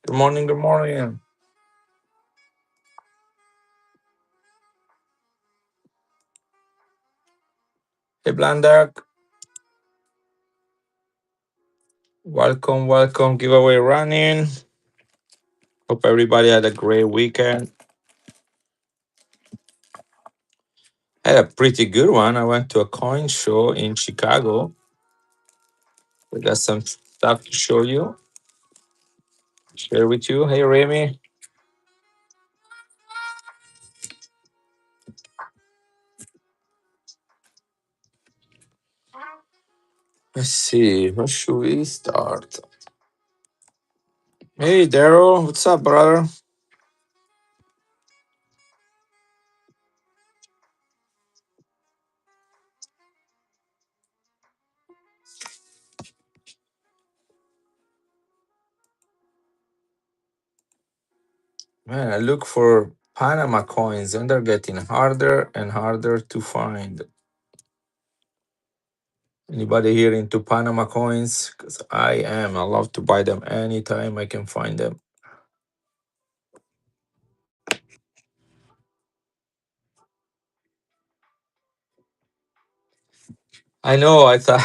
Good morning, good morning. Hey, Blandak. Welcome, welcome. Giveaway running. Hope everybody had a great weekend. I had a pretty good one. I went to a coin show in Chicago. We got some stuff to show you, share with you. Hey, Remy. Let's see. Where should we start? Hey, Daryl. What's up, brother? Man, I look for Panama coins and they're getting harder and harder to find. Anybody here into Panama coins? Because I am. I love to buy them anytime I can find them. I know. I thought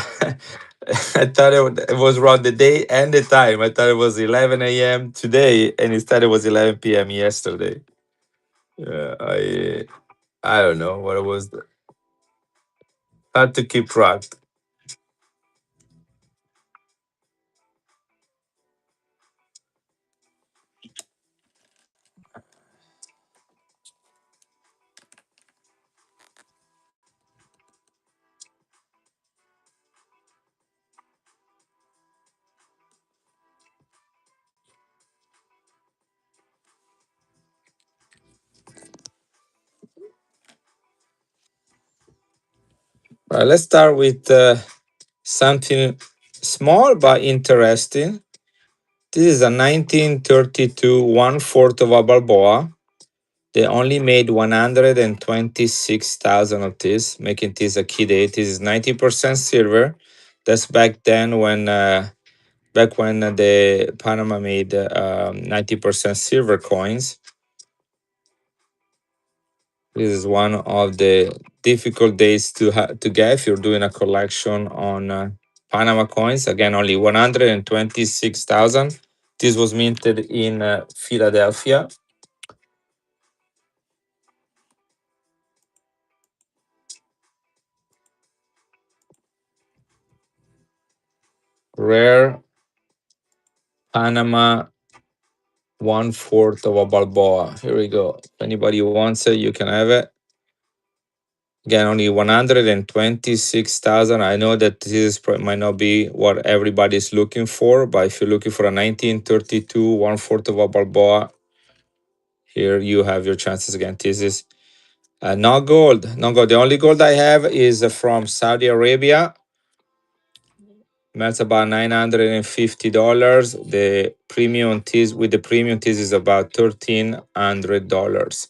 I thought it was wrong the day and the time. I thought it was 11 a.m. today, and instead it was 11 p.m. yesterday. Yeah, I don't know what it was. Hard to keep track. All right, let's start with something small but interesting. This is a 1932 one-fourth of a Balboa. They only made 126,000 of this, making this a key date. This is 90% silver. That's back when the Panama made 90% silver coins. This is one of the difficult days to get if you're doing a collection on Panama coins. Again, only 126,000. This was minted in Philadelphia. Rare Panama one-fourth of a Balboa. Here we go. If anybody wants it, you can have it. Again, only 126,000. I know that might not be what everybody's looking for, but if you're looking for a 1932 one-fourth of a Balboa, here you have your chances again. This is not gold. Not gold. The only gold I have is from Saudi Arabia. That's about $950. The premium teas with the premium teas is about $1,300.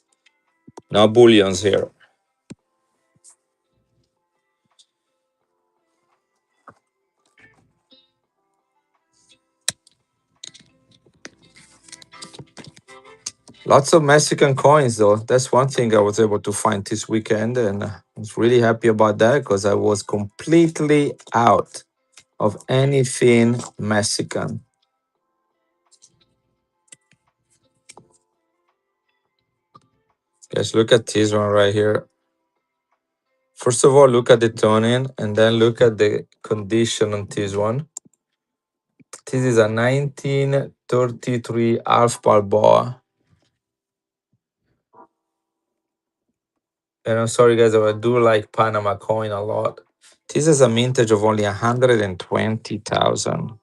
No bullions here. Lots of Mexican coins, though. That's one thing I was able to find this weekend, and I was really happy about that because I was completely out of anything Mexican. Guys, look at this one right here. First of all, look at the toning, and then look at the condition on this one. This is a 1933 half Balboa. And I'm sorry, guys, I do like Panama coin a lot. This is a mintage of only 120,000.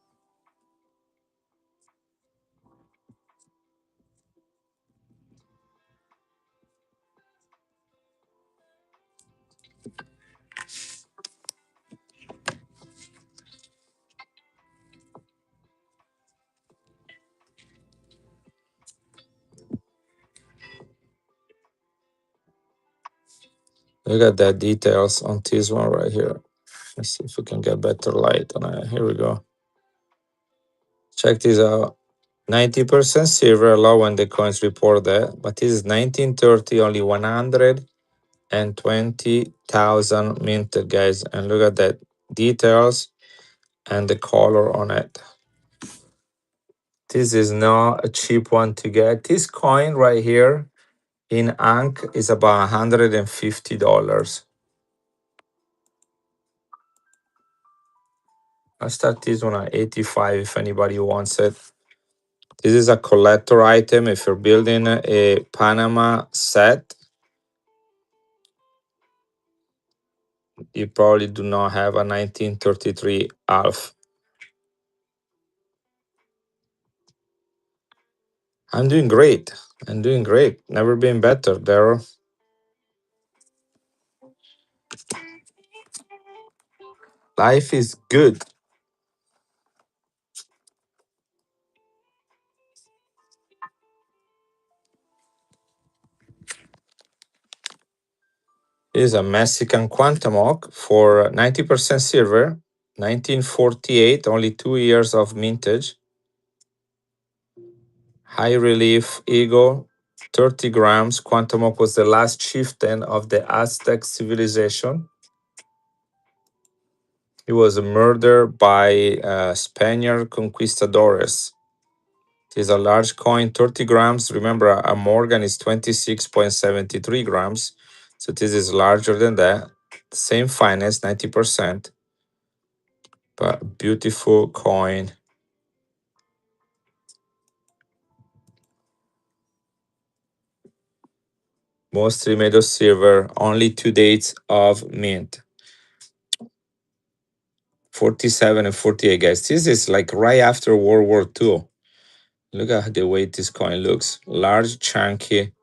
Look at the details on this one right here. Let's see if we can get better light on it. Here we go. Check this out. 90% silver. Low when the coins report that, but this is 1930, only 120,000 minted, guys. And look at that details and the color on it. This is not a cheap one to get. This coin right here in Ankh is about $150. I'll start this one at 85 if anybody wants it. This is a collector item. If you're building a Panama set, you probably do not have a 1933 Alf. I'm doing great. I'm doing great. Never been better, Daryl. Life is good. This is a Mexican Quantum Oak for 90% silver, 1948, only 2 years of mintage. High relief eagle, 30 grams. Quantum Oak was the last chieftain of the Aztec civilization. He was murdered by Spaniard conquistadores. It is a large coin, 30 grams. Remember, a Morgan is 26.73 grams. So this is larger than that. Same fineness, 90%. But beautiful coin. Mostly made of silver. Only 2 dates of mint. 47 and 48, guys. This is like right after World War II. Look at the way this coin looks. Large, chunky.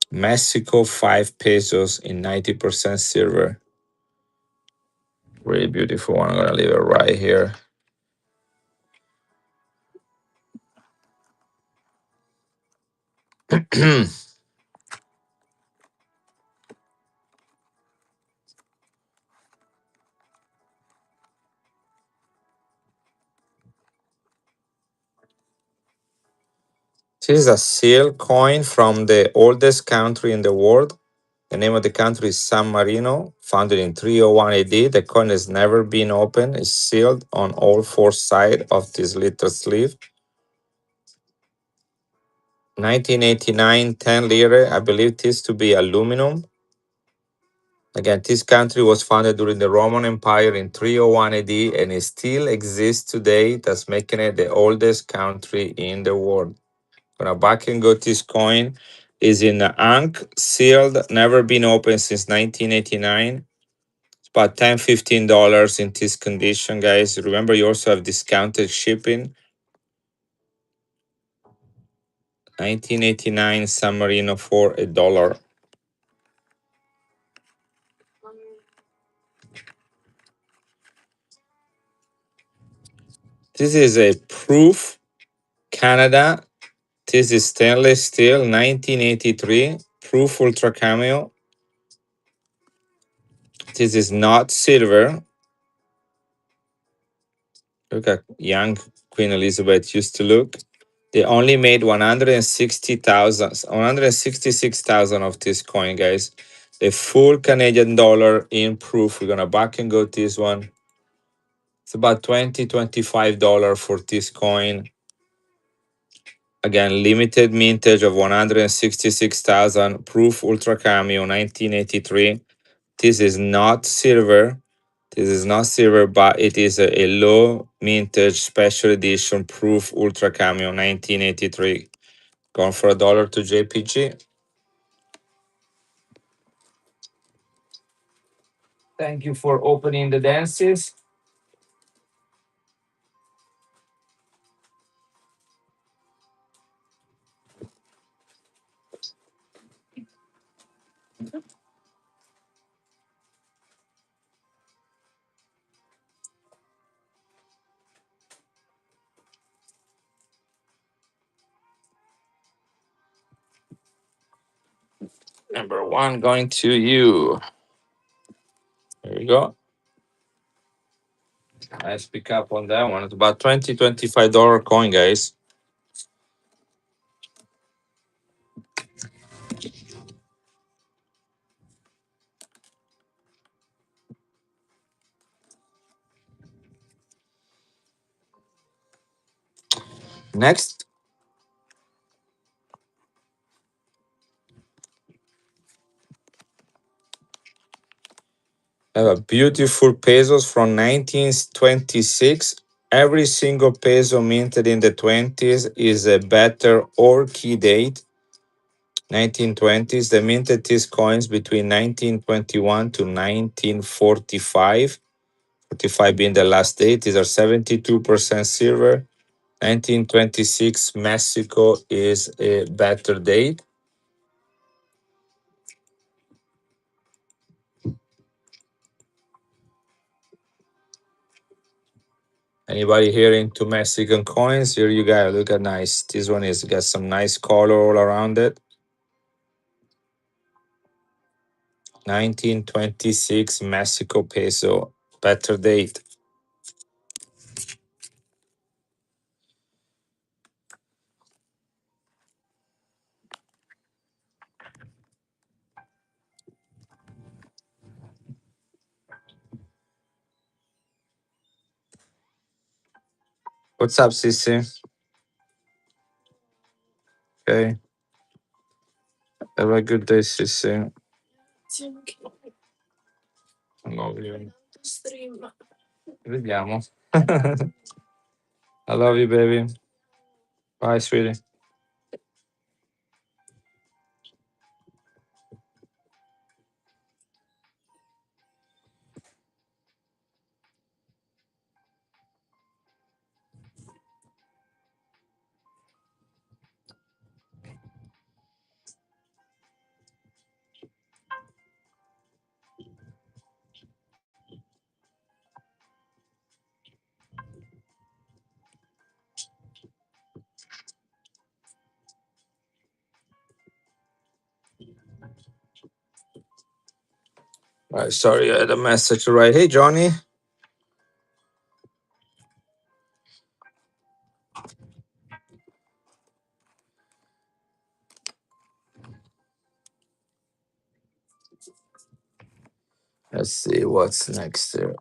Mexico, 5 pesos in 90% silver. Really beautiful one. I'm going to leave it right here. This is a seal coin from the oldest country in the world. The name of the country is San Marino, founded in 301 AD. The coin has never been opened. It's sealed on all four sides of this little sleeve. 1989, 10 lire. I believe this to be aluminum. Again, this country was founded during the Roman Empire in 301 AD and it still exists today, thus making it the oldest country in the world. Gonna back and go this coin is in the Ankh, sealed, never been opened since 1989. It's about $10-15 in this condition, guys. Remember, you also have discounted shipping. 1989 San Marino for $1. This is a proof Canada. This is stainless steel, 1983 proof ultra cameo. This is not silver. Look at young Queen Elizabeth used to look. They only made 166,000 of this coin, guys. A full Canadian dollar in proof. We're gonna back and go this one. It's about $25 for this coin. Again, limited mintage of 166,000 proof ultra cameo 1983. This is not silver. This is not silver, but it is a low mintage special edition proof ultra cameo 1983. Going for $1 to JPG. Thank you for opening the dances. Number one going to you. There you go. Nice pick up on that one. It's about $25 coin, guys. Next, I have a beautiful pesos from 1926. Every single peso minted in the 20s is a better or key date. 1920s, the minted these coins between 1921 to 1945. 45 being the last date. These are 72% silver. 1926 Mexico is a better date. Anybody here into Mexican coins? Here you go. Look at nice. This one is got some nice color all around it. 1926 Mexico peso. Better date. What's up, Sissy? Okay. Have a good day, Sissy. I love you. Vediamo. I love you, baby. Bye, sweetie. All right, sorry, I had a message to write. Hey, Johnny. Let's see what's next here.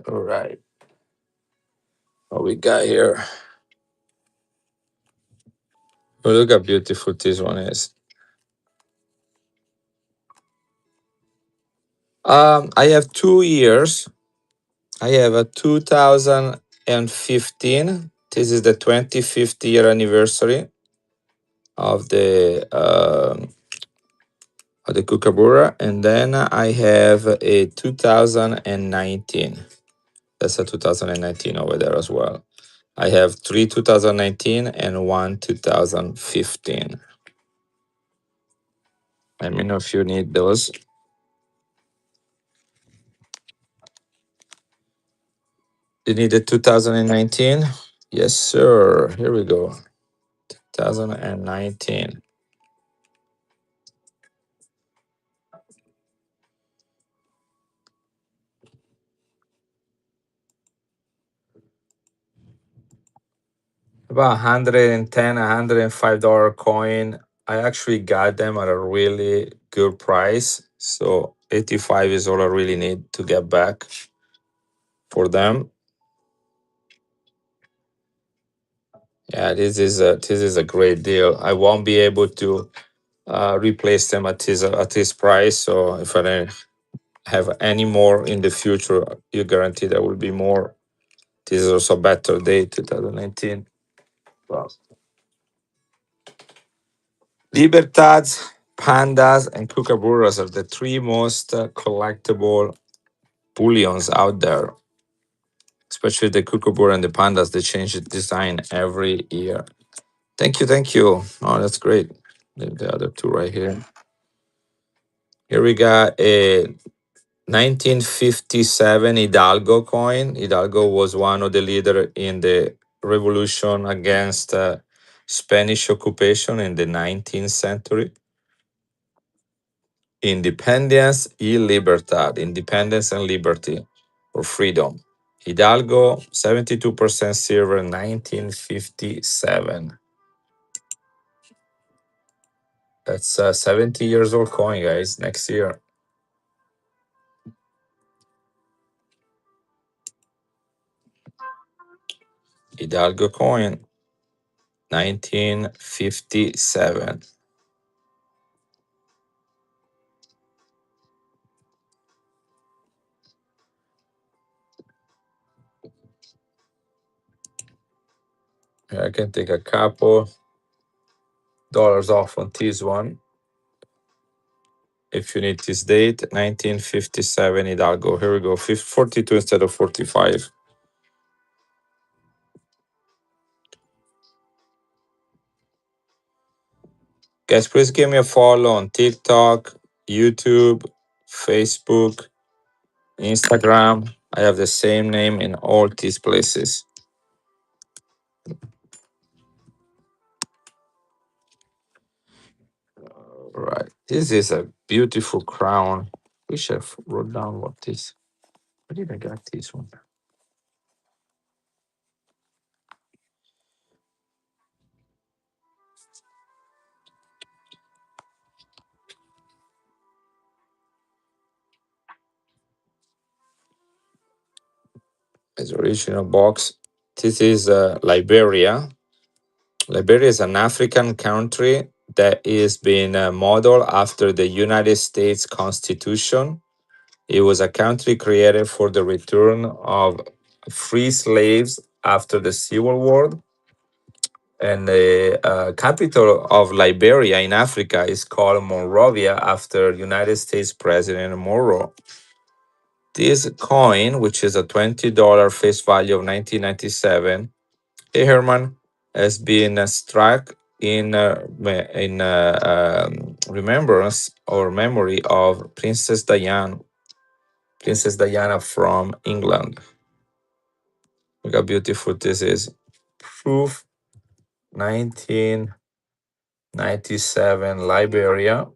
All right. What we got here? Oh, look how beautiful this one is. I have 2 years. I have a 2015. This is the 25th year anniversary of the Kookaburra, and then I have a 2019. That's a 2019 over there as well. I have three 2019 and one 2015. Let me know if you need those. You need the 2019? Yes, sir. Here we go. 2019. About 110, $105 coin. I actually got them at a really good price. So 85 is all I really need to get back for them. Yeah, this is a great deal. I won't be able to replace them at this price. So if I don't have any more in the future, you guarantee there will be more. This is also a better day, 2019. Wow. Libertads, pandas, and kookaburras are the three most collectible bullions out there. Especially the kookaburra and the pandas, they change the design every year. Thank you, thank you. Oh, that's great. The other two right here. Here we got a 1957 Hidalgo coin. Hidalgo was one of the leader in the revolution against Spanish occupation in the 19th century. Independence y libertad. Independence and liberty or freedom. Hidalgo, 72% silver, 1957. That's a 70 years old coin, guys, next year. Hidalgo coin, 1957. I can take a couple dollars off on this one. If you need this date, 1957 Hidalgo. Here we go, 42 instead of 45. Guys, please give me a follow on TikTok, YouTube, Facebook, Instagram. I have the same name in all these places. All right. This is a beautiful crown. Wish I wrote down what this. Where did I get this one? It's original box. This is Liberia. Liberia is an African country that is being modeled after the United States Constitution. It was a country created for the return of free slaves after the Civil War. And the capital of Liberia in Africa is called Monrovia after United States President Monroe. This coin, which is a $20 face value of 1997, hey Herman, has been struck in remembrance or memory of Princess Diana from England. Look how beautiful this is. Proof 1997 Liberia.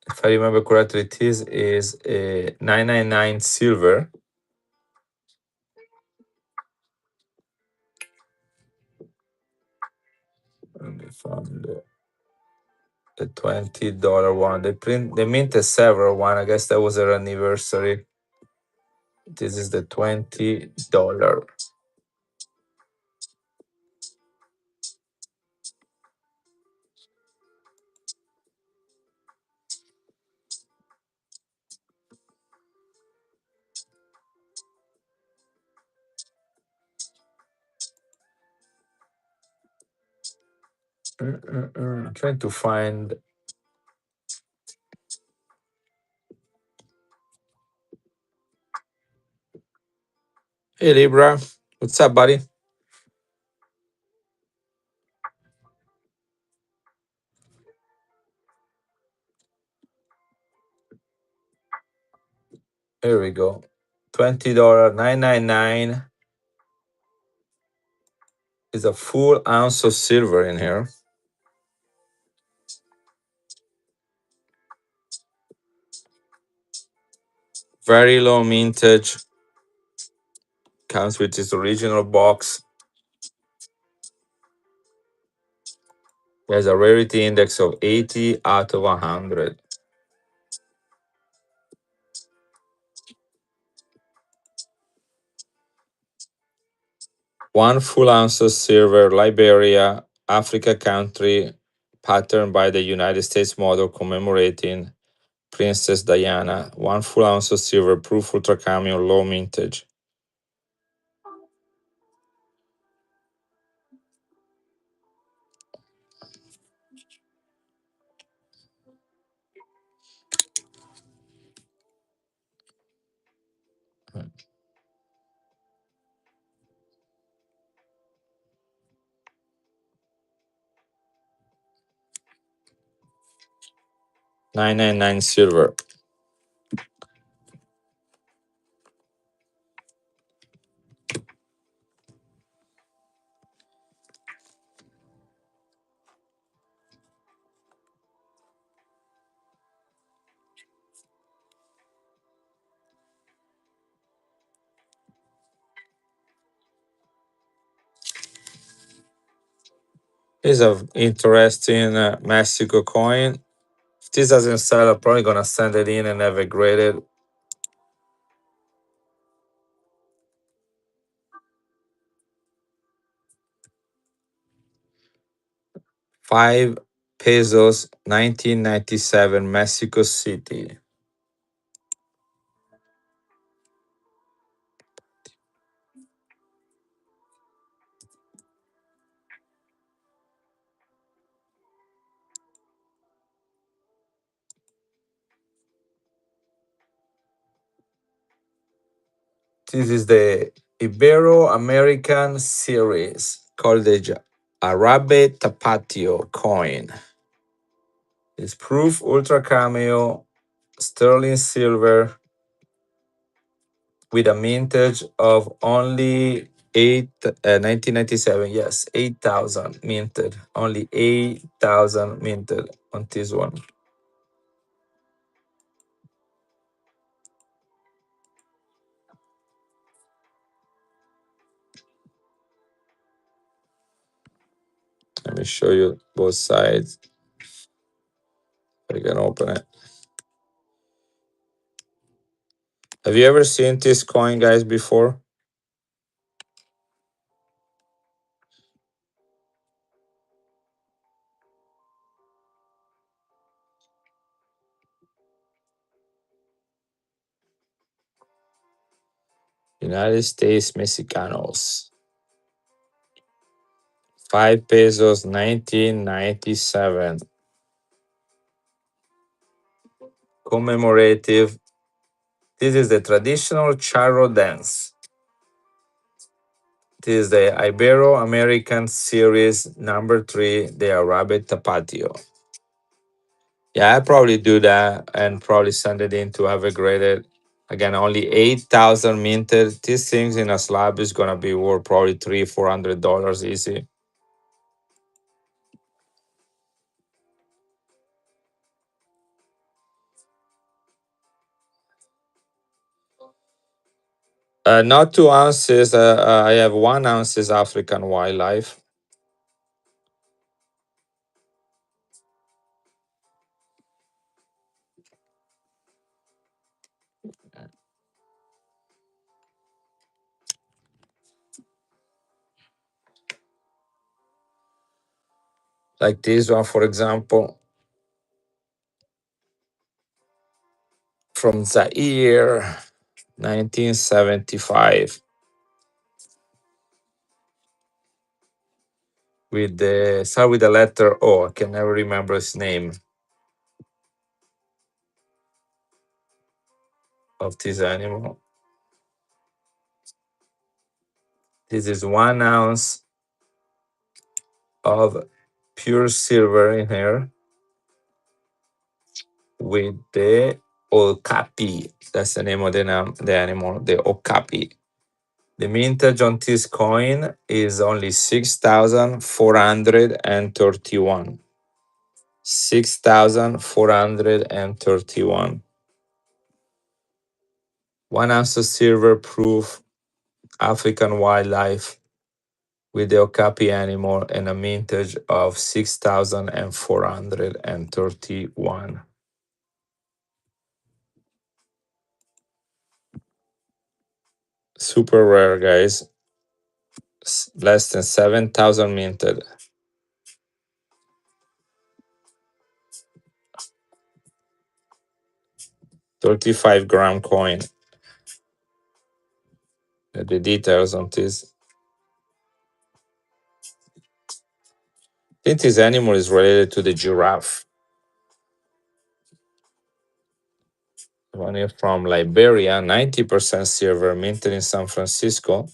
If I remember correctly, this is a 999 silver. Let me find the $20 one. They minted several one. I guess that was their anniversary. This is the $20. I'm trying to find. Hey Libra, what's up, buddy? Here we go. $20, 999 is a full ounce of silver in here. Very low mintage. Comes with its original box. There's a rarity index of 80 out of 100. One full ounce of silver, Liberia, Africa country, patterned by the United States model commemorating Princess Diana. One full ounce of silver, proof ultra camion, low mintage. 999 silver. Is an interesting Mexico coin. If this doesn't sell, I'm probably gonna send it in and have it graded. $5, 1997, Mexico City. This is the Ibero-American series called the Arabe Tapatio coin. It's proof ultra cameo, sterling silver, with a mintage of only 1997. Yes, 8,000 minted. Only 8,000 minted on this one. Let me show you both sides. I can open it. Have you ever seen this coin, guys, before? United States Mexicanos. 5 pesos, 1997. Commemorative. This is the traditional charro dance. This is the Ibero-American series number 3, the Arabe Tapatio. Yeah, I probably do that and probably send it in to have it graded. Again, only 8,000 minted. These things in a slab is gonna be worth probably $300-400 easy. Not 2 ounces. I have 1 ounces African wildlife. Like this one, for example, from Zaire, 1975, with the start with the letter O. I can never remember his name of this animal. This is 1 ounce of pure silver in here with the okapi. That's the name of the animal, the okapi. The mintage on this coin is only 6,431. 6,431. 1 ounce of silver proof African wildlife with the okapi animal and a mintage of 6,431. Super rare, guys. Less than 7,000 minted. 35-gram coin. The details on this. I think this animal is related to the giraffe. One is from Liberia, 90% silver, minted in San Francisco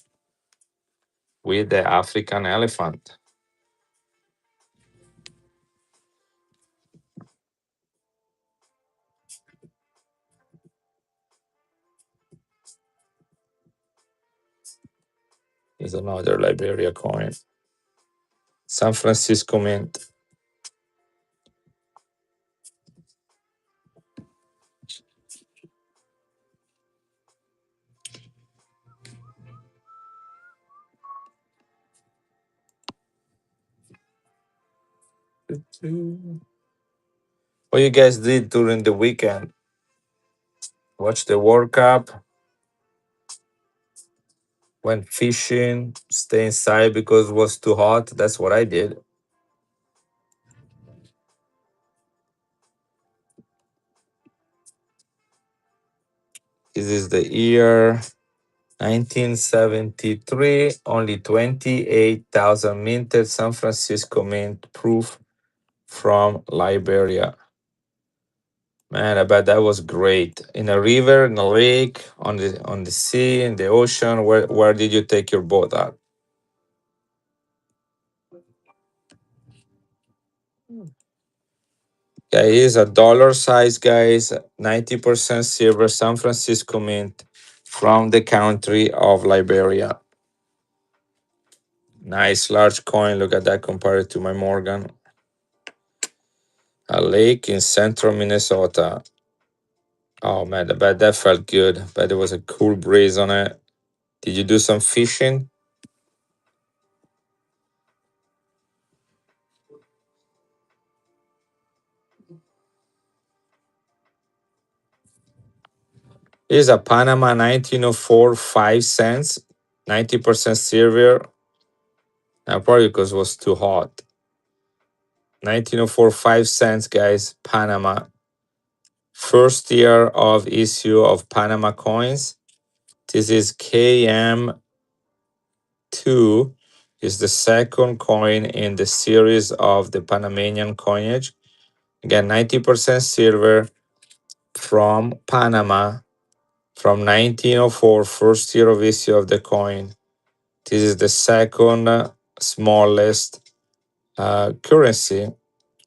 with the African elephant. Is another Liberia coin. San Francisco Mint. What you guys did during the weekend? Watch the World Cup, went fishing, stay inside because it was too hot. That's what I did. This is the year 1973. Only 28,000 minted San Francisco Mint proof from Liberia. Man, I bet that was great. In a river, in a lake, on the sea, in the ocean. Where did you take your boat at? Yeah, it is a dollar size, guys. 90% silver San Francisco Mint from the country of Liberia. Nice large coin. Look at that compared to my Morgan. A lake in central Minnesota. Oh man, I bet that felt good. Bet there was a cool breeze on it. Did you do some fishing? Here's a Panama 1904, 5 cents, 90% silver. Probably because it was too hot. 1904, 5 cents, guys. Panama. First year of issue of Panama coins. This is KM2. Is the second coin in the series of the Panamanian coinage. Again, 90% silver from Panama from 1904, first year of issue of the coin. This is the second smallest currency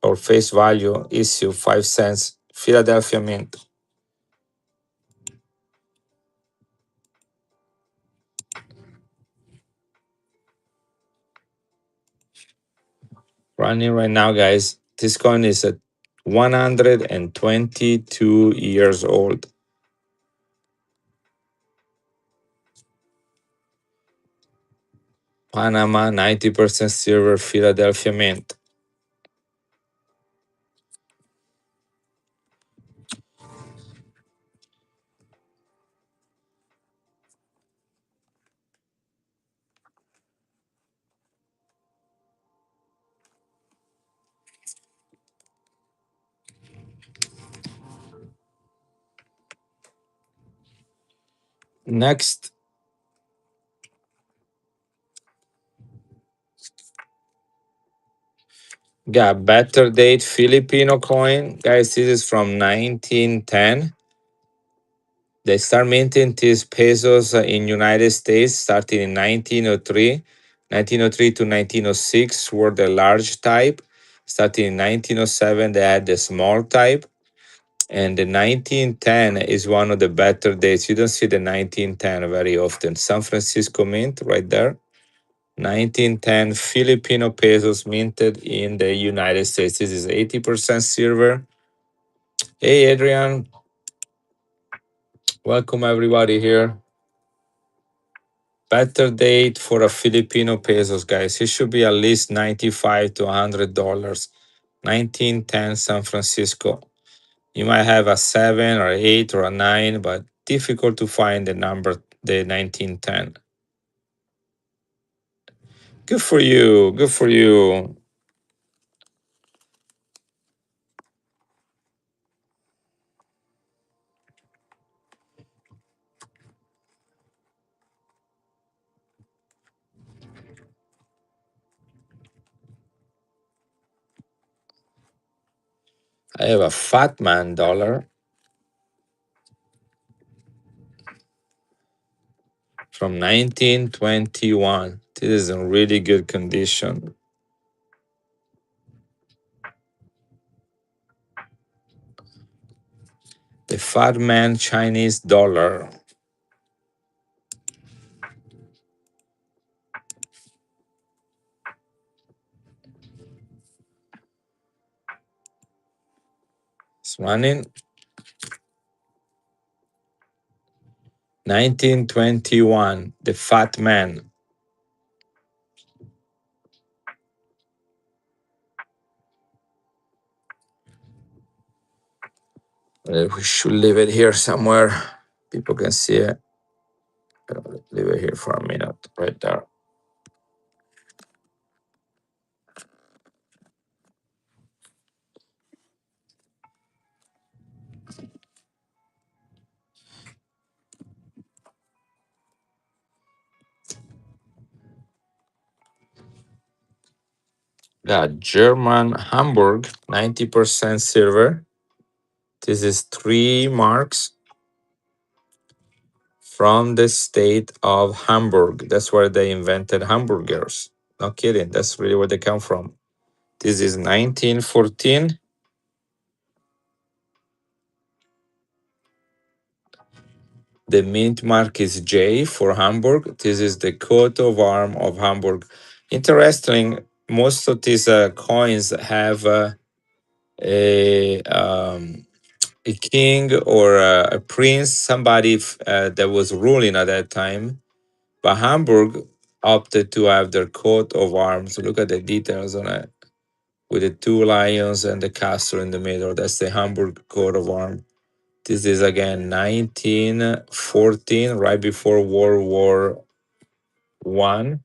or face value issue, 5 cents, Philadelphia Mint. Running right now, guys. This coin is at 122 years old. Panama, 90% silver, Philadelphia Mint. Next, got better date Filipino coin. Guys, this is from 1910. They start minting these pesos in United States starting in 1903. 1903 to 1906 were the large type. Starting in 1907, they had the small type. And the 1910 is one of the better dates. You don't see the 1910 very often. San Francisco Mint right there. 1910 Filipino pesos minted in the United States. This is 80% silver. Hey, Adrian. Welcome, everybody here. Better date for a Filipino pesos, guys. It should be at least $95 to $100. 1910 San Francisco. You might have a 7 or 8 or a 9, but difficult to find the number, the 1910. Good for you. Good for you. I have a Fat Man dollar from 1921. This is in really good condition. The Fat Man Chinese dollar. It's running. 1921, The Fat Man. We should leave it here somewhere. People can see it. Leave it here for a minute, right there. Got German Hamburg, 90% silver. This is 3 marks from the state of Hamburg. That's where they invented hamburgers. No kidding. That's really where they come from. This is 1914. The mint mark is J for Hamburg. This is the coat of arm of Hamburg. Interesting, most of these coins have a king or a prince, somebody that was ruling at that time. But Hamburg opted to have their coat of arms. Look at the details on it, with the 2 lions and the castle in the middle. That's the Hamburg coat of arms. This is again 1914, right before World War One,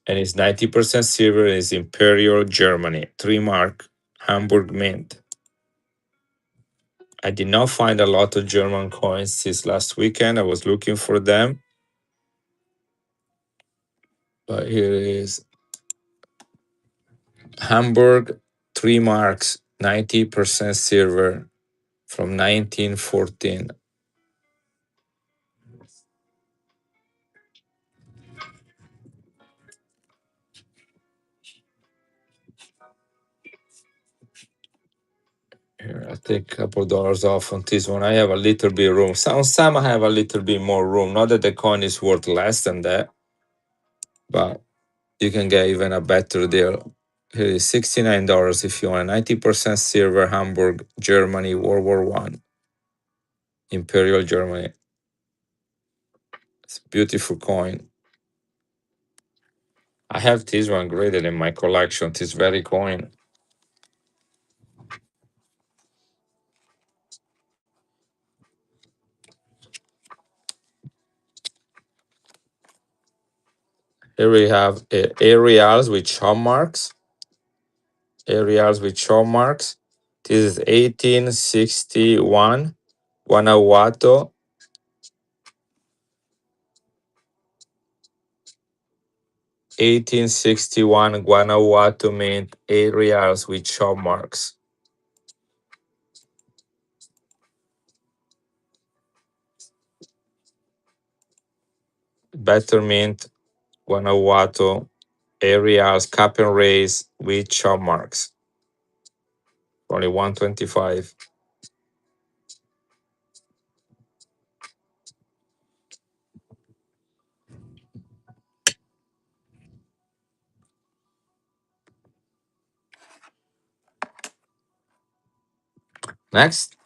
and it's 90% silver. And it's Imperial Germany, 3 mark, Hamburg Mint. I did not find a lot of German coins this last weekend. I was looking for them, but here it is. Hamburg, 3 marks, 90% silver from 1914. Here, I take a couple dollars off on this one. I have a little bit room. Some I have a little bit more room. Not that the coin is worth less than that, but you can get even a better deal. Here is $69 if you want. 90% silver, Hamburg, Germany, World War One, Imperial Germany. It's a beautiful coin. I have this one graded in my collection. This very coin. Here we have aerials with chalk marks. Aerials with chalk marks. This is 1861, Guanajuato. 1861 Guanajuato mint aerials with chalk marks. Better mint, Guanajuato, aerials, cap and raise with chalk marks. Only 125. Next,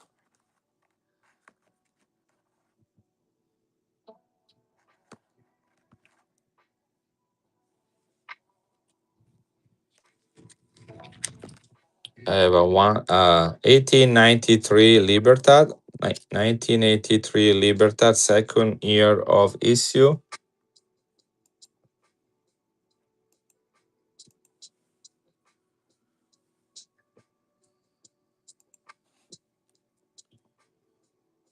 I have a 1893 Libertad, 1983 Libertad, second year of issue.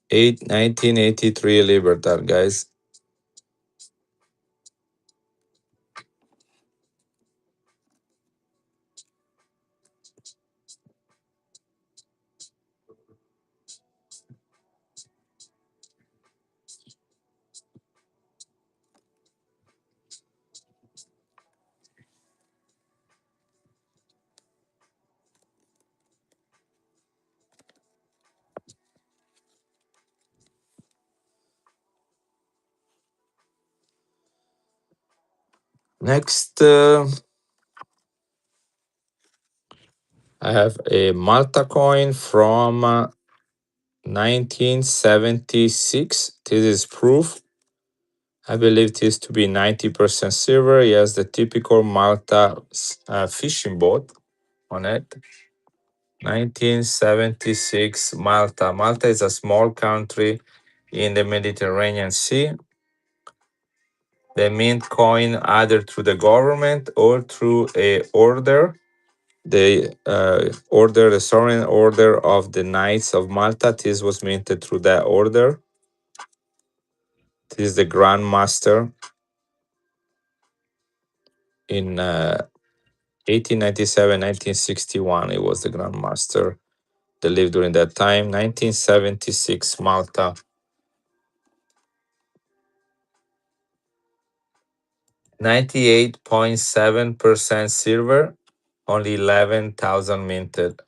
Eight 1983 Libertad, guys. Next, I have a Malta coin from 1976. This is proof. I believe this to be 90% silver. Yes, the typical Malta fishing boat on it. 1976 Malta. Malta is a small country in the Mediterranean Sea. They mint coin either through the government or through a order. They order the sovereign order of the Knights of Malta. This was minted through that order. This is the Grand Master in 1897, 1961. It was the Grand Master that lived during that time. 1976 Malta. 98.7% silver, only 11,000 minted.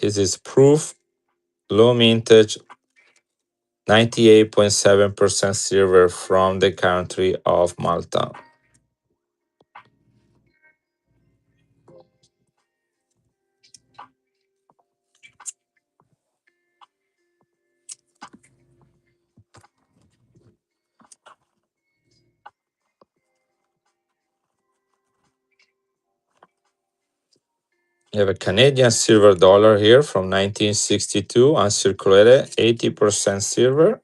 This is proof, low mintage, 98.7% silver from the country of Malta. You have a Canadian silver dollar here from 1962, uncirculated, 80% silver.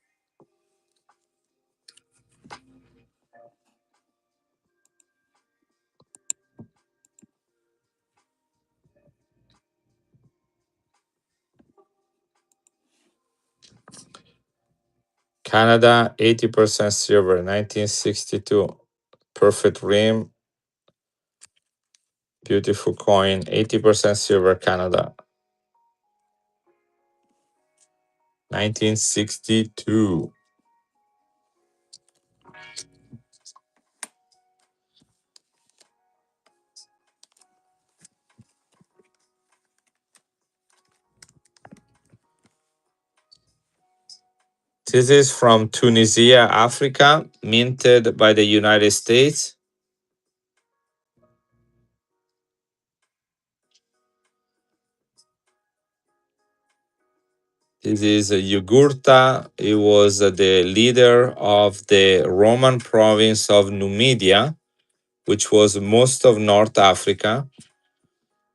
Canada, 80% silver, 1962. Perfect rim, beautiful coin, 80% silver, Canada. 1962. This is from Tunisia, Africa, minted by the United States. This is Jugurtha. He was the leader of the Roman province of Numidia, which was most of North Africa.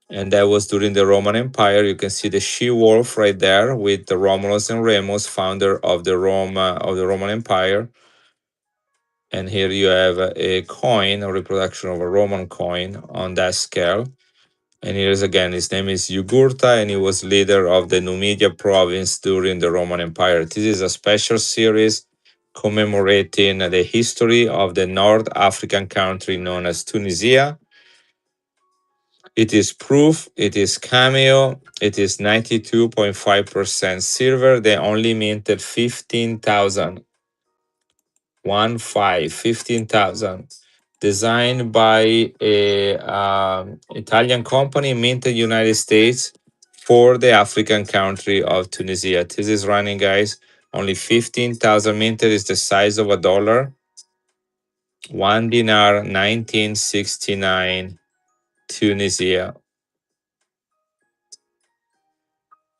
And that was during the Roman Empire. You can see the she-wolf right there with the Romulus and Remus, founder of the Roman Empire. And here you have a coin, a reproduction of a Roman coin on that scale. And here's again, his name is Jugurtha, and he was leader of the Numidia province during the Roman Empire. This is a special series commemorating the history of the North African country known as Tunisia. It is proof, it is cameo, it is 92.5% silver. They only minted 15,000. 15,000. Designed by a Italian company, minted United States for the African country of Tunisia. This is running, guys. Only 15,000 minted is the size of a dollar. 1 dinar, 1969, Tunisia.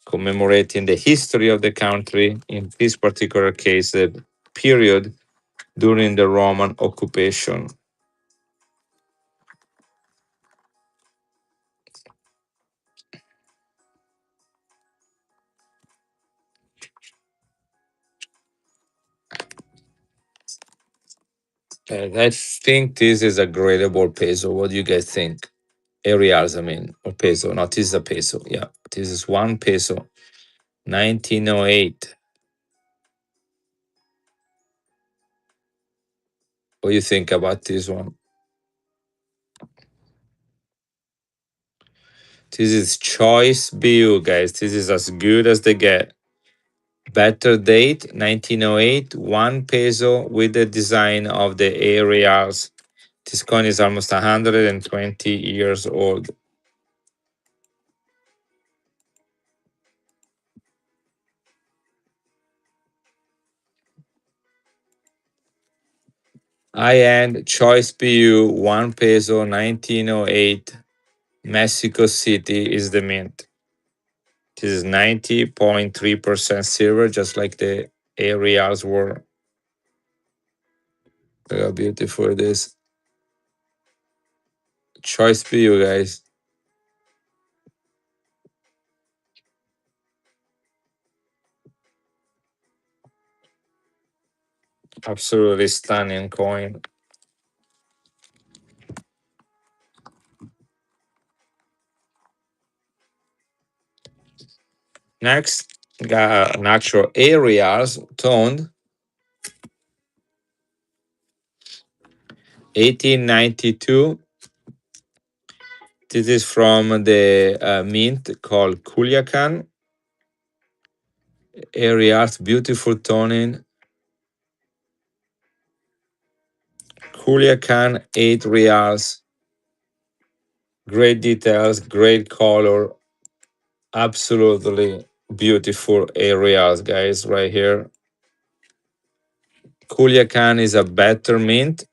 Commemorating the history of the country, in this particular case, the period during the Roman occupation. I think this is a gradable peso. What do you guys think? Reals, I mean, or peso. No, this is a peso. Yeah, this is 1 peso. 1908. What do you think about this one? This is choice BU, guys. This is as good as they get. Better date, 1908, 1 peso with the design of the reals. This coin is almost 120 years old. High-end choice PU, 1 peso, 1908. Mexico City is the mint. This is 90.3% silver, just like the areas were. Look how beautiful it is. Choice PU, guys. Absolutely stunning coin. Next, got natural areas toned 1892. This is from the mint called Culiacan. Areas, beautiful toning. Culiacan, 8 reals. Great details, great color. Absolutely beautiful areas, guys, right here. Culiacan is a better mint.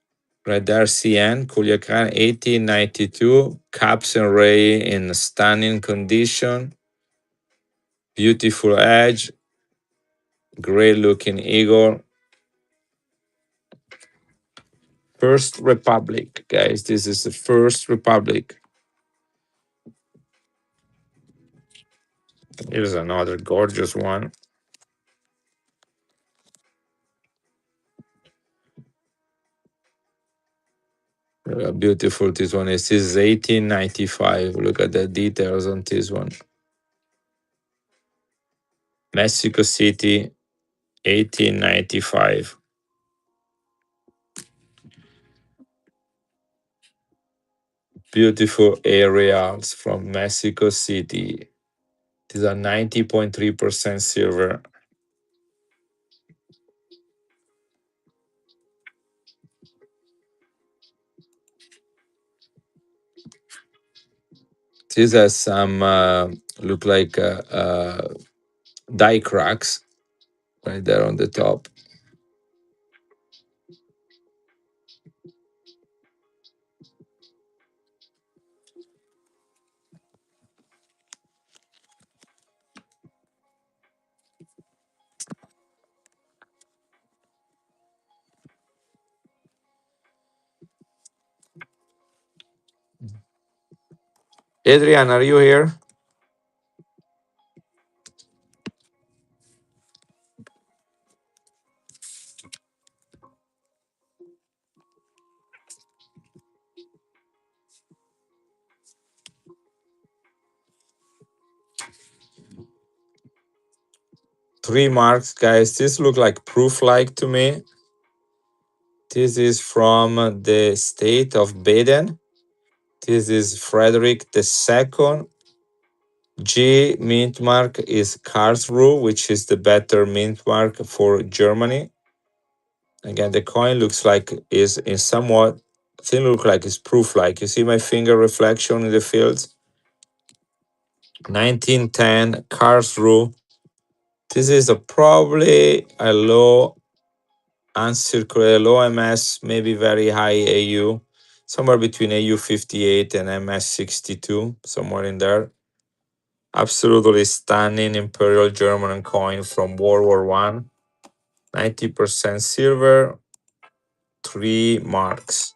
Right there, CN, Culiacan, 1892. Caps and ray in stunning condition. Beautiful edge. Great looking eagle. First Republic, guys. This is the First Republic. Here's another gorgeous one. Look how beautiful this one is. This is 1895. Look at the details on this one. Mexico City, 1895. Beautiful aerials from Mexico City. These are 90.3% silver. These are some look like die cracks right there on the top. Adrian, are you here? 3 marks, guys. This look like proof like to me. This is from the state of Baden. This is Frederick II. G mint mark is Karlsruhe, which is the better mint mark for Germany. Again, the coin looks like is in somewhat thing look like it's proof like. You see my finger reflection in the fields. 1910 Karlsruhe. This is a probably a low uncirculated, low MS, maybe very high AU, somewhere between AU 58 and MS 62, somewhere in there. Absolutely stunning Imperial German coin from World War One. 90% silver, 3 marks.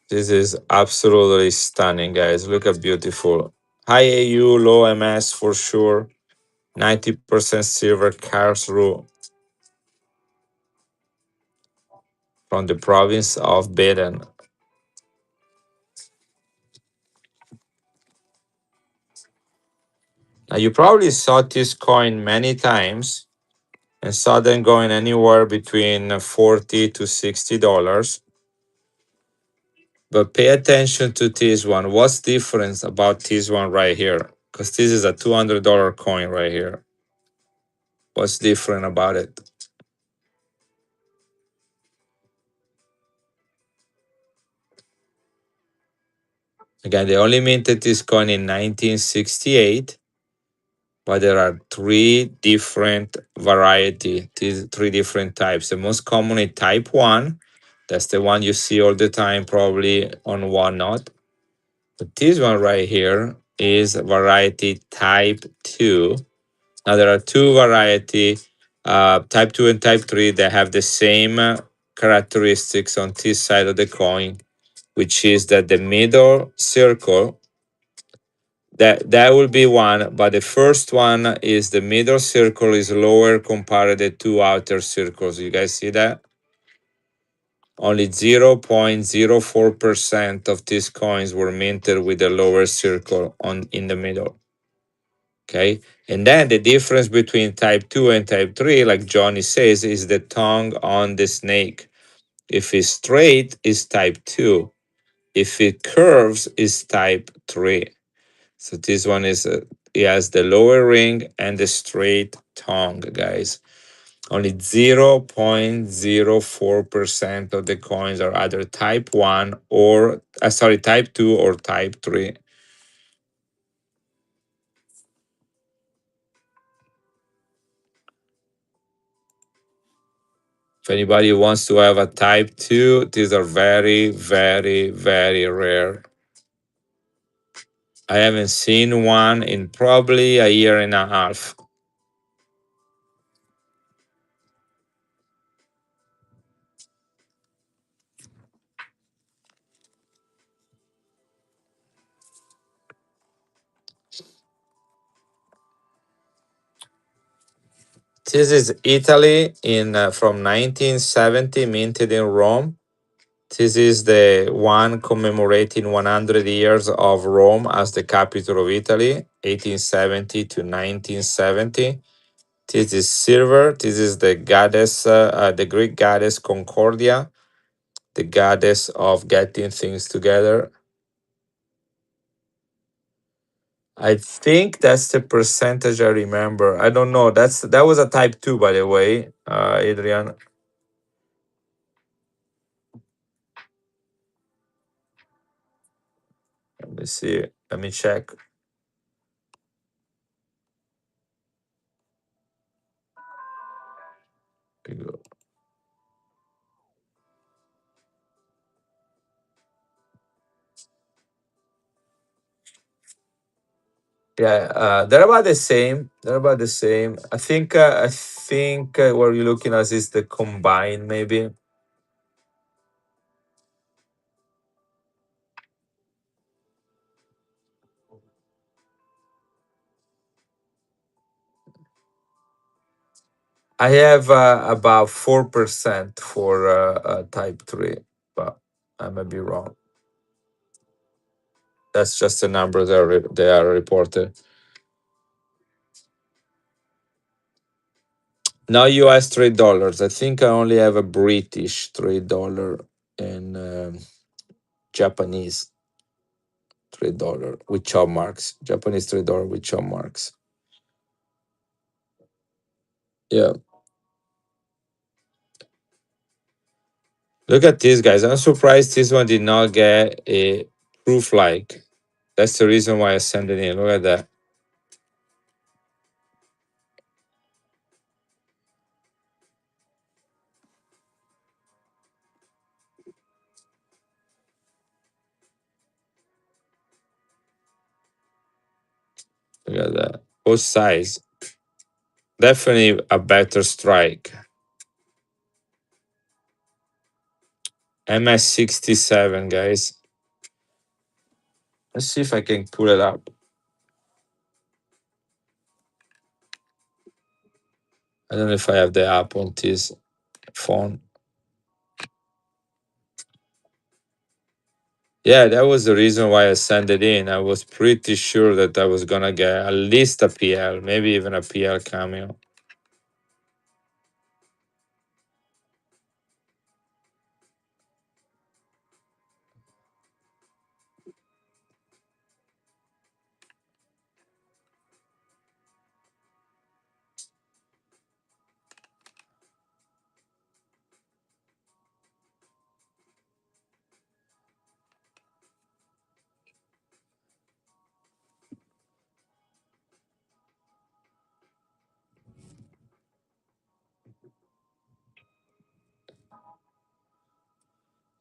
This is absolutely stunning, guys. Look at beautiful. High AU, low MS for sure. 90% silver Karlsruhe from the province of Baden. Now, you probably saw this coin many times and saw them going anywhere between 40 to $60. But pay attention to this one. What's different about this one right here? Because this is a $200 coin right here. What's different about it? Again, they only minted this coin in 1968, but there are three different variety, three different types. The most common is type 1. That's the one you see all the time, probably on Whatnot. But this one right here is variety type 2. Now there are two variety, type 2 and type 3, that have the same characteristics on this side of the coin, which is that the middle circle, that will be one, but the first one is the middle circle is lower compared to the two outer circles. You guys see that? Only 0.04% of these coins were minted with the lower circle on in the middle. Okay. And then the difference between type 2 and type 3, like Johnny says, is the tongue on the snake. If it's straight, it's type 2. If it curves, it's type 3. So this one is, it has the lower ring and the straight tongue, guys. Only 0.04% of the coins are either type 1 or, type 2 or type 3. If anybody wants to have a type 2, these are very, very, very rare. I haven't seen one in probably a year and a half. This is Italy in from 1970, minted in Rome. This is the one commemorating 100 years of Rome as the capital of Italy, 1870 to 1970. This is silver. This is the goddess, the Greek goddess Concordia, the goddess of getting things together. I think that's the percentage I remember. I don't know. That was a type 2, by the way, Adrian. Let me see. Let me check. Here we go. Yeah, they're about the same. They're about the same. I think what you're looking at is the combined, maybe. I have about 4% for type 3, but I may be wrong. That's just the number they are reported. Now US $3. I think I only have a British $3 and Japanese $3 with chop marks. Japanese $3 with chop marks. Yeah. Look at this, guys. I'm surprised this one did not get a proof like. That's the reason why I sent it in. Look at that. Look at that. Both sides. Definitely a better strike. MS67, guys. Let's see if I can pull it up. I don't know if I have the app on this phone. Yeah, that was the reason why I sent it in. I was pretty sure that I was gonna get at least a PL, maybe even a PL cameo.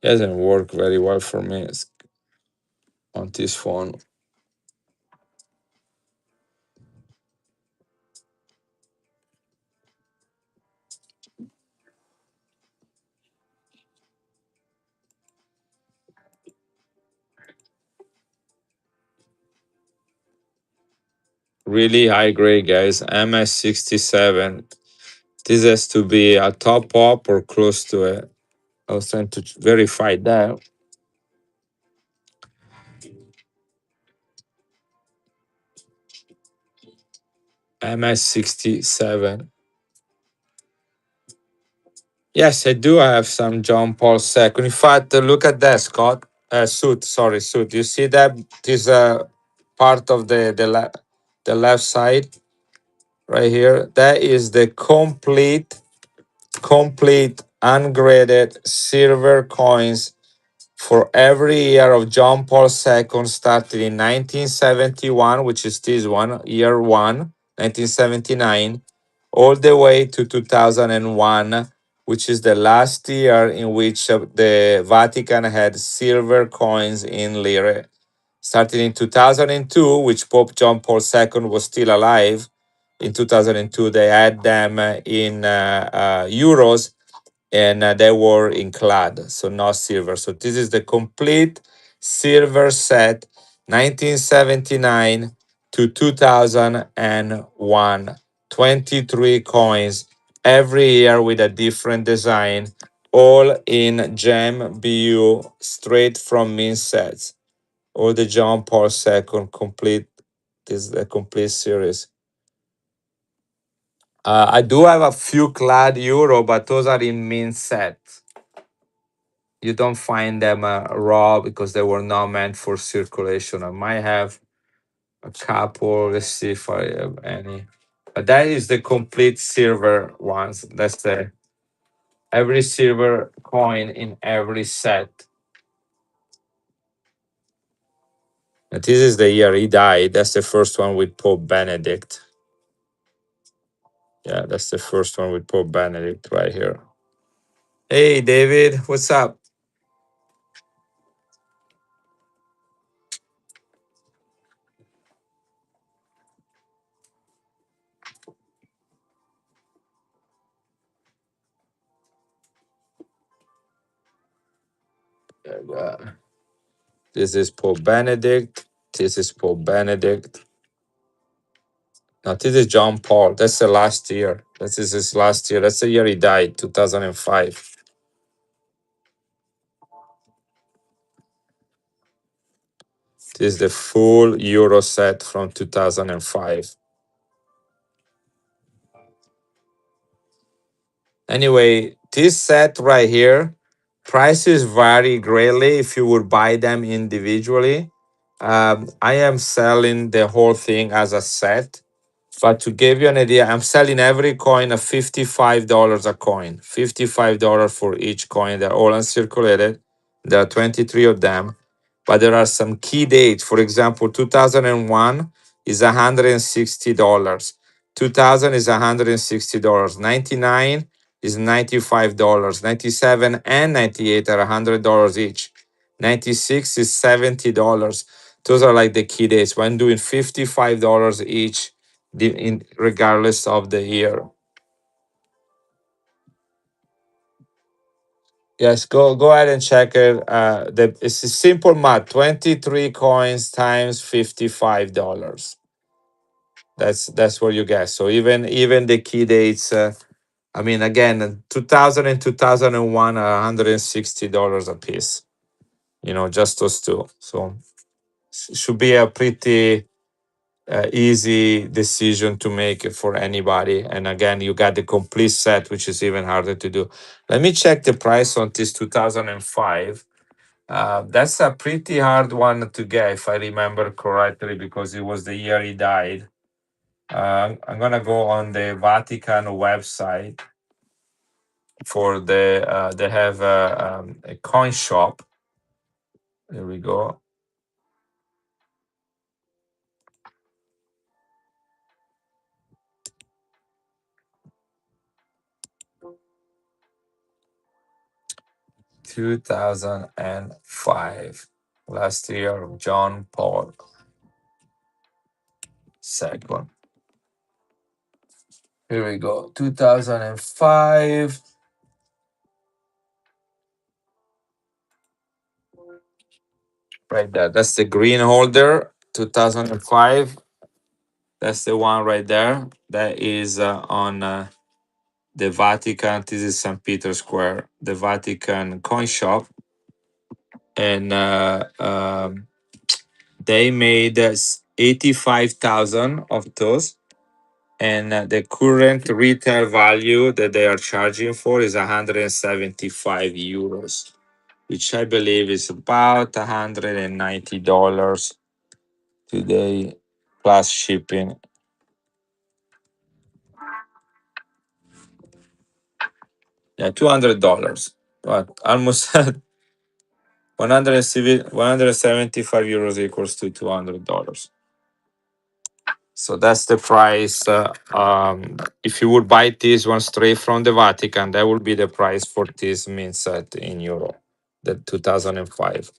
It doesn't work very well for me on this phone. Really high grade, guys. MS67. This has to be a top up or close to it. I was trying to verify that. MS67. Yes, I do have some John Paul II. In fact, look at that, Scott. Suit, sorry, suit. You see that this part of the left side right here? That is the complete ungraded silver coins for every year of John Paul II, started in 1971, which is this one, year one, 1979, all the way to 2001, which is the last year in which the Vatican had silver coins in lire. Started in 2002, which Pope John Paul II was still alive. In 2002, they had them in euros, and they were in clad, so not silver. So this is the complete silver set, 1979 to 2001. 23 coins every year with a different design, all in gem BU, straight from mint sets. All the John Paul II complete. This is the complete series. I do have a few clad euro, but those are in mint sets. You don't find them raw because they were not meant for circulation. I might have a couple. Let's see if I have any. But that is the complete silver ones. That's the every silver coin in every set. And this is the year he died. That's the first one with Pope Benedict. Yeah, that's the first one with Pope Benedict right here. Hey, David, what's up? Uh, this is Pope Benedict. This is Pope Benedict. Now, this is John Paul. That's the last year. This is his last year. That's the year he died, 2005. This is the full Euro set from 2005. Anyway, this set right here, prices vary greatly if you would buy them individually. I am selling the whole thing as a set. But to give you an idea, I'm selling every coin at $55 a coin. $55 for each coin. They're all uncirculated. There are 23 of them. But there are some key dates. For example, 2001 is $160. 2000 is $160. 99 is $95. 97 and 98 are $100 each. 96 is $70. Those are like the key dates. When doing $55 each, regardless of the year. Yes, go ahead and check it. It's a simple math. 23 coins times $55. That's what you get. So even the key dates. I mean, again, 2000 and 2001 are $160 a piece. Just those two. So should be a pretty easy decision to make for anybody. And again, you got the complete set, which is even harder to do. Let me check the price on this 2005. That's a pretty hard one to get, if I remember correctly, because it was the year he died. I'm gonna go on the Vatican website for they have a coin shop. There we go. 2005. Last year of John Paul II. Here we go. 2005. Right there. That's the green holder. 2005. That's the one right there. That is on the Vatican. This is St. Peter Square, the Vatican coin shop. And they made 85,000 of those. And the current retail value that they are charging for is 175 euros, which I believe is about $190 today plus shipping. Yeah, $200, but almost 175 euros equals to $200. So that's the price. If you would buy this one straight from the Vatican, that would be the price for this mint set in euro. The 2005.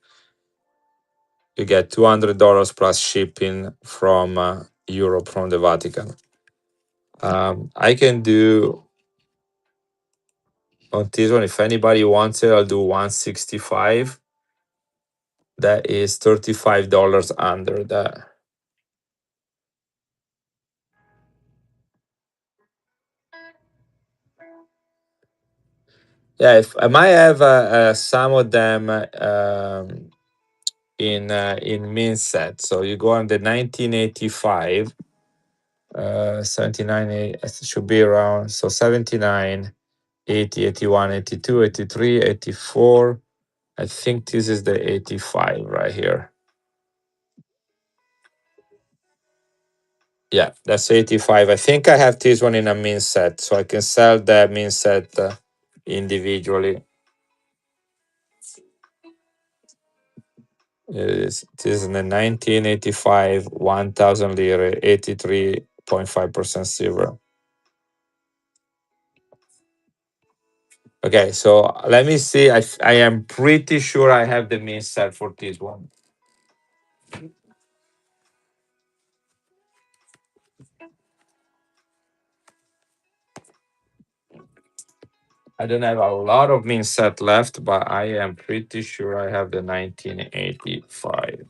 You get $200 plus shipping from Europe from the Vatican. I can do on this one if anybody wants it. I'll do 165. That is $35 under that. Yeah, if I might have some of them in min set. So you go on the 1985, 79, should be around. So 79, 80, 81, 82, 83, 84. I think this is the 85 right here. Yeah, that's 85. I think I have this one in a min set, so I can sell that min set individually. This is in the 1985, 1,000 lira, 83.5% silver. Okay, so let me see. I am pretty sure I have the min set for this one. I don't have a lot of min set left, but I am pretty sure I have the 1985.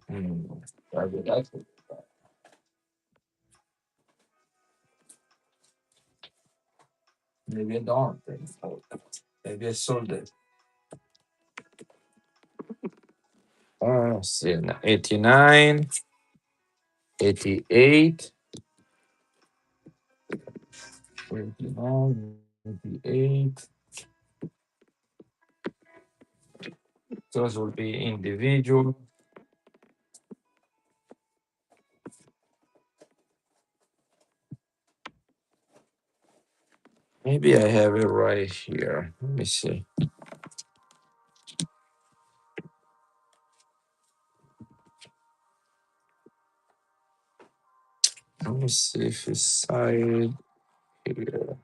Hmm. Maybe I don't. Maybe I sold it. See, 89, 88, 89, 88. Those will be individual. Maybe I have it right here. Let me see. Let me see if it's side here.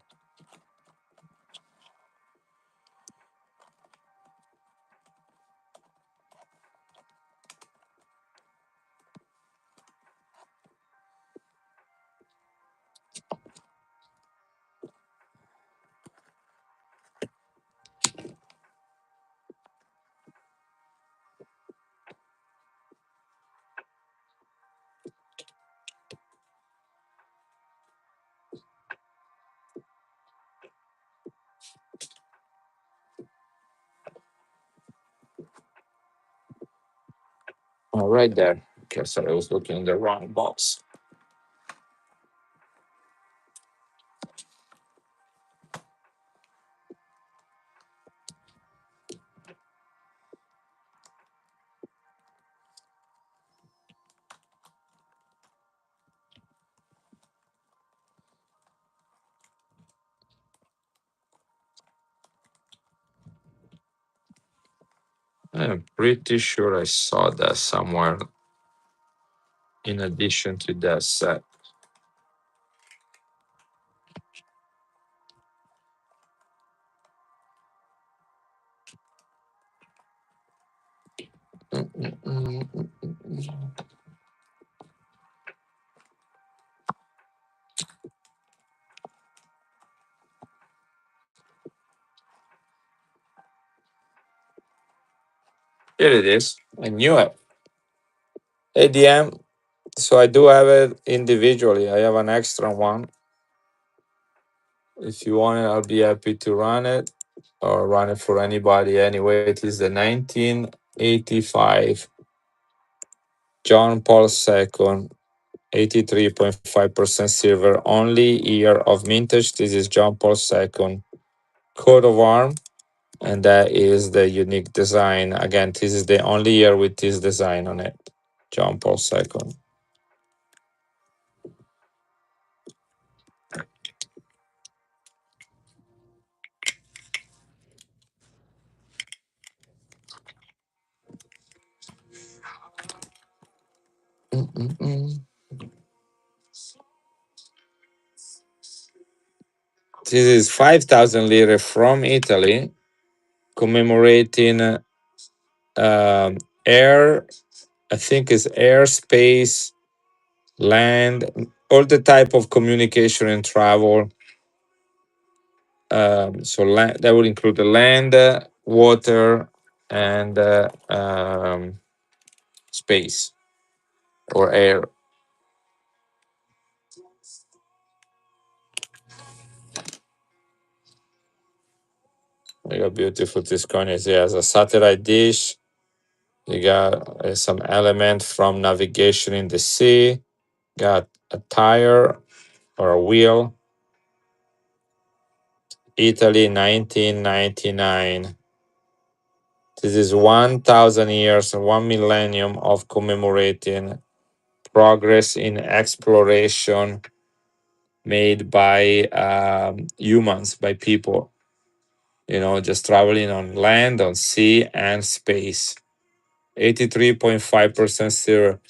Oh, right there. Okay, sorry, I was looking in the wrong box. I'm pretty sure I saw that somewhere in addition to that set. Here it is. I knew it. ADM. So I do have it individually. I have an extra one. If you want it, I'll be happy to run it or run it for anybody. Anyway, it is the 1985 John Paul II, 83.5% silver, only year of mintage. This is John Paul II coat of arm, and that is the unique design. Again, this is the only year with this design on it. John Paul II. Mm-mm-mm. This is 5,000 lire from Italy, commemorating air. I think is airspace, land, all the type of communication and travel. So land, that would include the land, water, and space or air. You got beautiful this coin is. It has a satellite dish. You got some element from navigation in the sea. Got a tire or a wheel. Italy, 1999. This is 1,000 years, 1 millennium of commemorating progress in exploration made by humans, by people, just traveling on land, on sea, and space. 83.5% silver.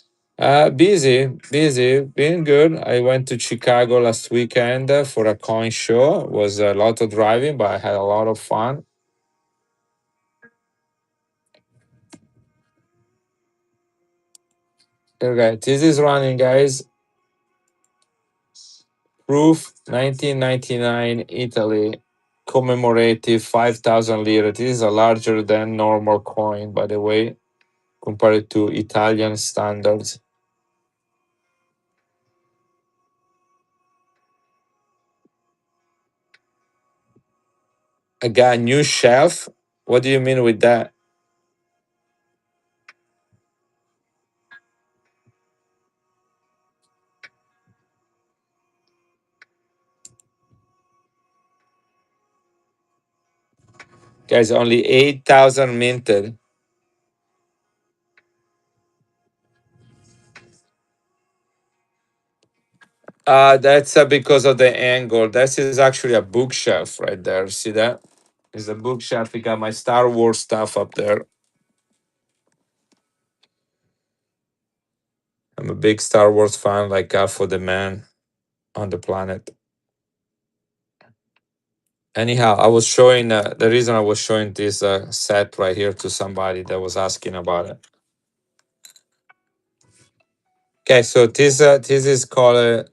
Busy, been good. I went to Chicago last weekend for a coin show. It was a lot of driving, but I had a lot of fun. Okay, this is running, guys. Proof 1999 Italy commemorative 5,000 lire. This is a larger than normal coin, by the way, compared to Italian standards. I got a new shelf. What do you mean with that? Guys, only 8,000 minted. That's because of the angle. This is actually a bookshelf right there. See that? It's a bookshelf. We got my Star Wars stuff up there. I'm a big Star Wars fan, like God for the man on the planet. Anyhow, I was showing the reason I was showing this set right here to somebody that was asking about it. Okay, so this is called.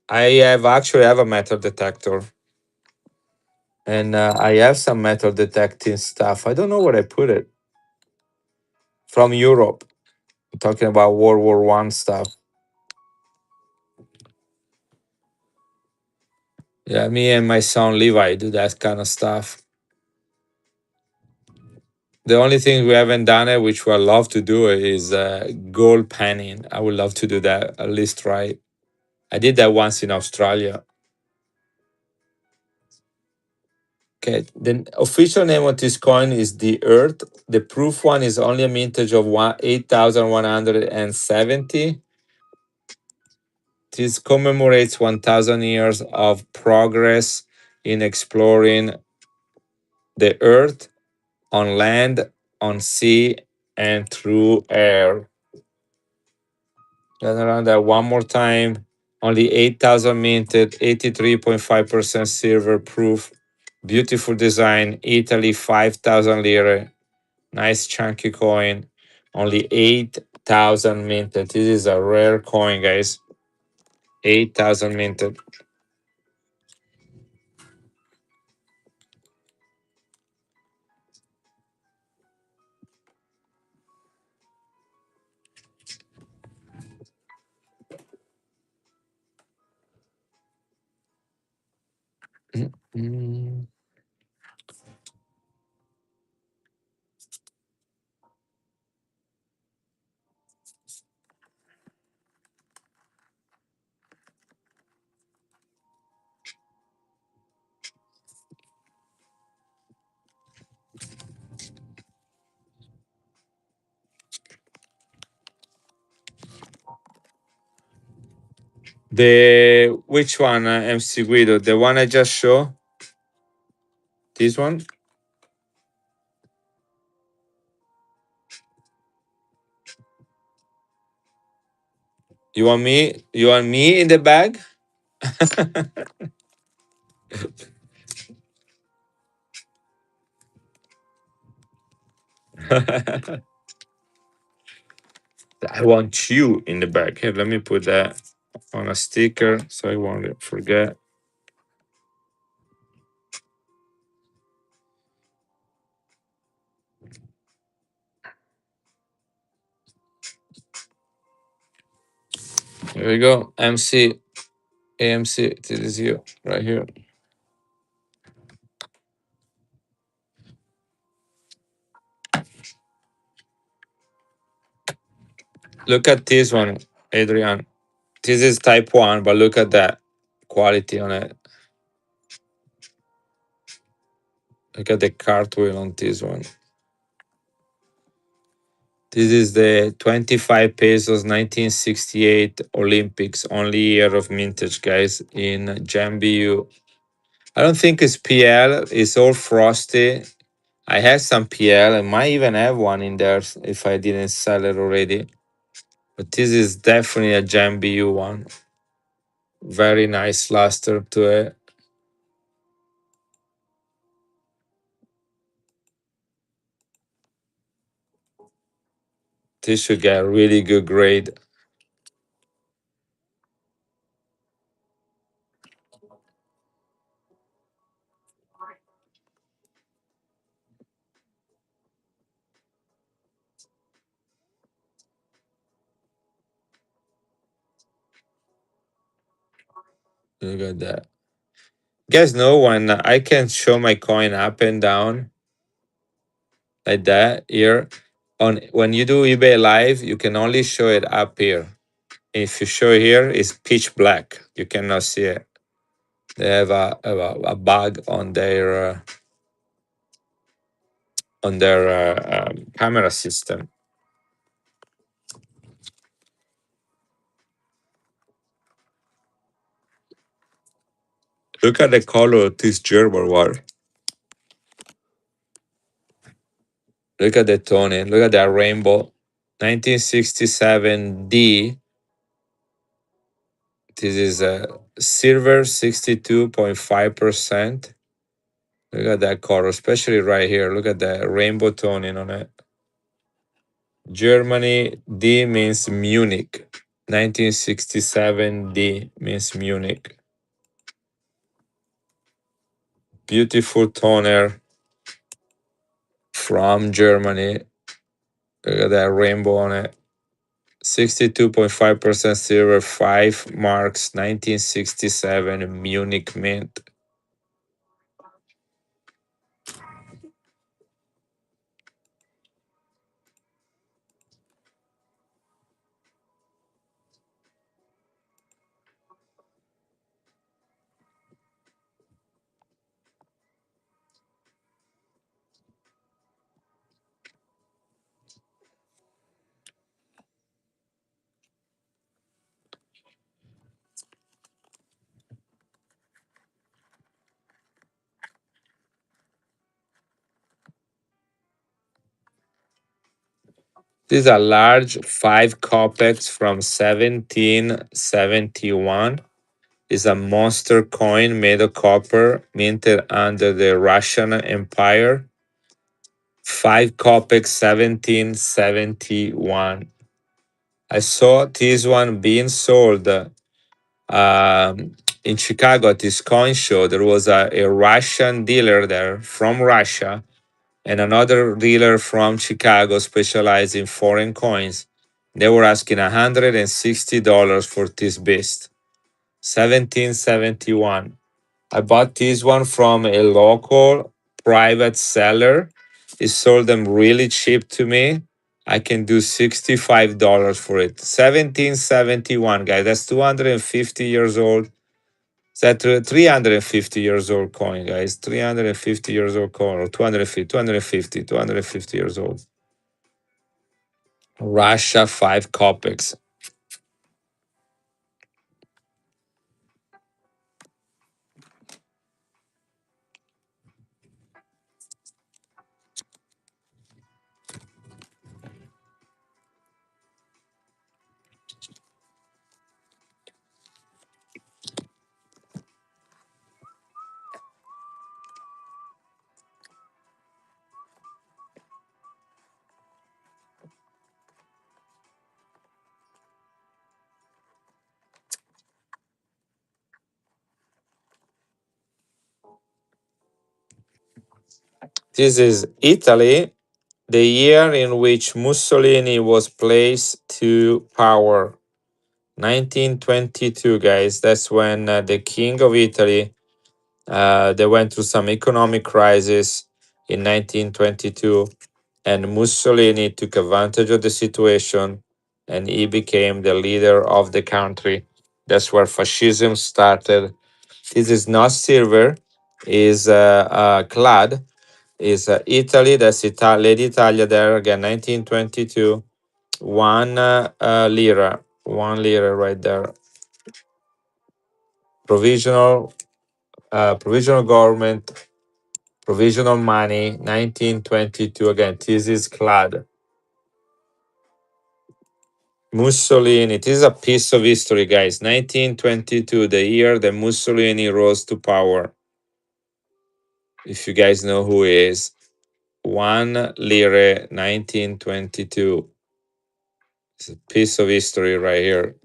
I have actually have a metal detector, and I have some metal detecting stuff. I don't know where I put it. From Europe, I'm talking about World War I stuff. Yeah, me and my son Levi do that kind of stuff. The only thing we haven't done it, which we love to do, is gold panning. I would love to do that at least try. I did that once in Australia. Okay, the official name of this coin is the Earth. The proof one is only a mintage of 8,170. This commemorates 1,000 years of progress in exploring the Earth on land, on sea, and through air. Turn around that one more time. Only 8,000 minted, 83.5% silver proof. Beautiful design. Italy, 5,000 lire. Nice chunky coin. Only 8,000 minted. This is a rare coin, guys. 8,000 minted. Mm. The which one, MC Guido? The one I just show? This one? You want me? You want me in the bag? I want you in the bag. Here, let me put that on a sticker so I won't forget. Here we go. MC, AMC. This is you right here. Look at this one, Adrian. This is type 1, but look at that quality on it. Look at the cartwheel on this one. This is the 25 pesos 1968 Olympics, only year of mintage, guys, in Jambu. I don't think it's PL, it's all frosty. I have some PL, I might even have one in there if I didn't sell it already. But this is definitely a Jambu one. Very nice luster to it. This should get a really good grade. Look at that. You guys know when I can show my coin up and down like that here. On when you do eBay live, you can only show it up here. If you show here, it's pitch black. You cannot see it. They have a bug on their camera system. Look at the color of this German one. Look at the toning. Look at that rainbow. 1967D. This is a silver 62.5%. Look at that color, especially right here. Look at the rainbow toning on it. Germany, D means Munich. 1967 D means Munich. Beautiful toner from Germany. Look at that rainbow on it. 62.5% silver, 5 marks, 1967 Munich mint. This is a large 5 kopecks from 1771. Is a monster coin made of copper, minted under the Russian Empire. 5 kopecks, 1771. I saw this one being sold in Chicago at this coin show. There was a Russian dealer there from Russia and another dealer from Chicago specialized in foreign coins. They were asking $160 for this beast. 1771. I bought this one from a local private seller. He sold them really cheap to me. I can do $65 for it. 1771, guys. That's 250 years old. That's 350 years old coin, guys. 350 years old coin, or 250 years old. Russia 5 kopecks. This is Italy, the year in which Mussolini was placed to power. 1922, guys. That's when the king of Italy, they went through some economic crisis in 1922, and Mussolini took advantage of the situation, and he became the leader of the country. That's where fascism started. This is not silver, is clad, is Italy. That's Lady Italia there again, 1922. 1 lira, 1 lira right there. Provisional government, provisional money, 1922. Again, this is clad. Mussolini, this is a piece of history, guys. 1922, the year that Mussolini rose to power. If you guys know who he is, 1 lira, 1922. It's a piece of history right here.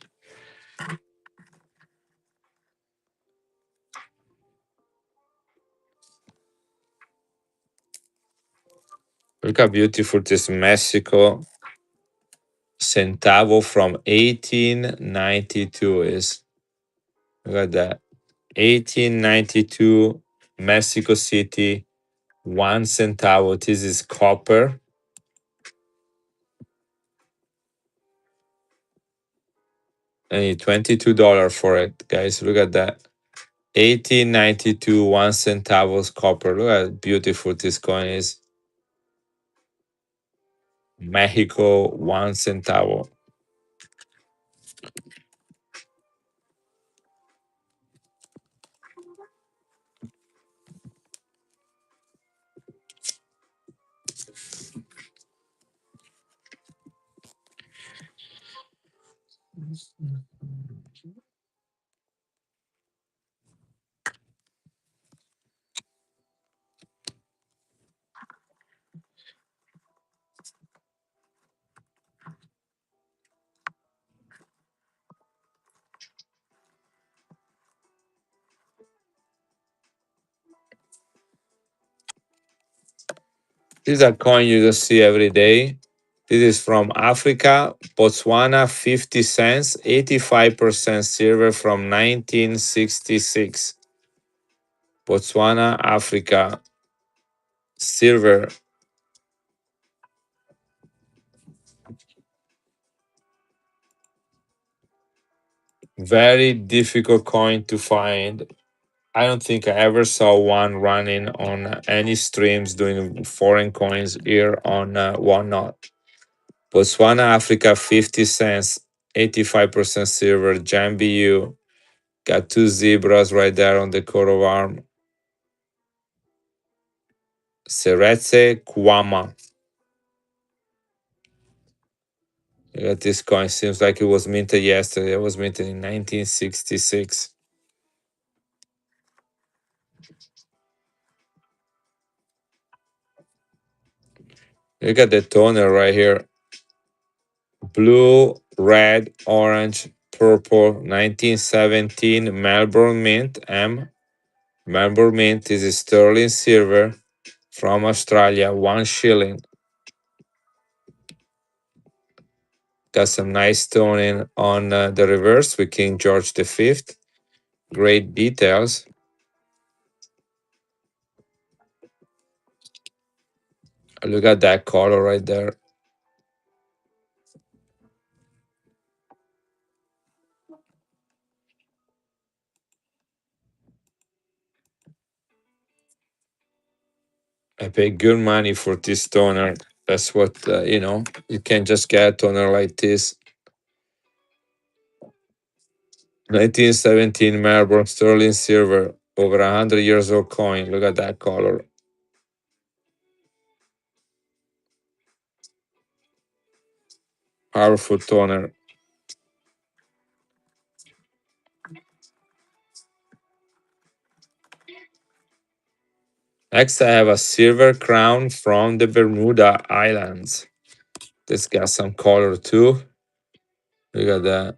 Look how beautiful this Mexico centavo from 1892 is. Look at that. 1892, Mexico City, 1 centavo. This is copper. And $22 for it, guys. Look at that. 1892, 1 centavos copper. Look how beautiful this coin is. Mexico, 1 centavo. This is a coin you just see every day. This is from Africa, Botswana, 50 cents, 85% silver from 1966. Botswana, Africa, silver. Very difficult coin to find. I don't think I ever saw one running on any streams doing foreign coins here on Whatnot. Botswana, Africa, 50 cents, 85% silver, Jambu. Got 2 zebras right there on the coat of arm. Seretse Kwama. Look at this coin. Seems like it was minted yesterday. It was minted in 1966. Look at the toner right here. Blue, red, orange, purple, 1917 Melbourne Mint M. Melbourne Mint is a sterling silver from Australia, 1 shilling. Got some nice toning on the reverse with King George V. Great details. Look at that color right there. I paid good money for this toner. That's what, you can just get a toner like this. 1917 Melbourne sterling silver, over 100 years old coin. Look at that color. Powerful toner. Next, I have a silver crown from the Bermuda Islands. This got some color too. Look at that.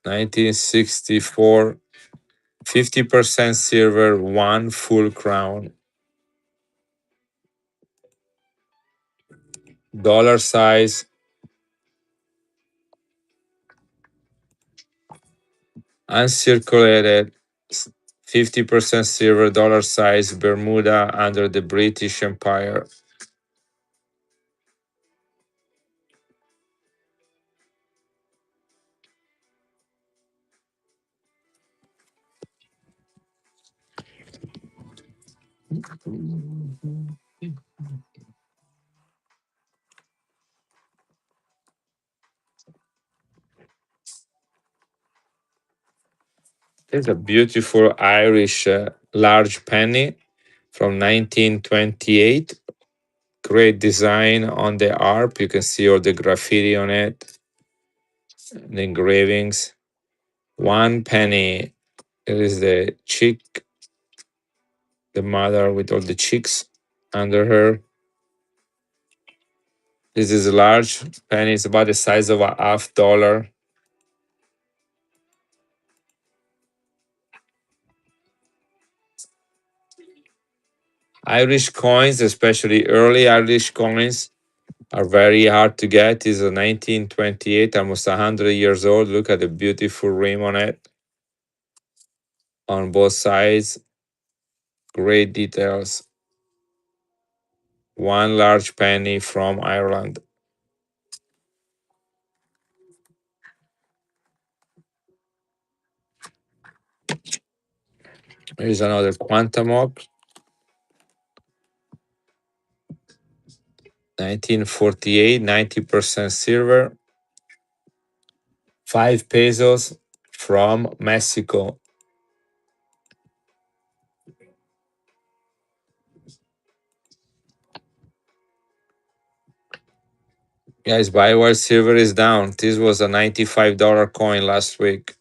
1964, 50% silver, one full crown. Dollar size, uncirculated, 50% silver, dollar size, Bermuda under the British Empire. It's a beautiful Irish large penny from 1928. Great design on the ARP. You can see all the graffiti on it, the engravings. 1 penny. It is the chick, the mother with all the chicks under her. This is a large penny. It's about the size of a $1/2. Irish coins, especially early Irish coins, are very hard to get. It's a 1928, almost 100 years old. Look at the beautiful rim on it. On both sides, great details. One large penny from Ireland. Here's another quantum op. 1948, 90% silver. 5 pesos from Mexico. Guys, buy while silver is down. This was a $95 coin last week.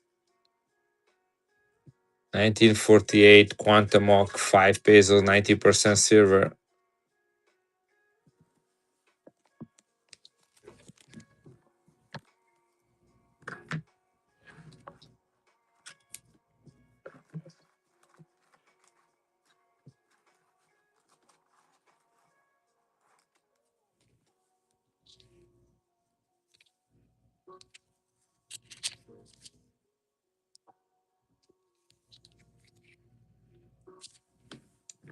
1948 Quantum Oak, 5 pesos, 90% silver.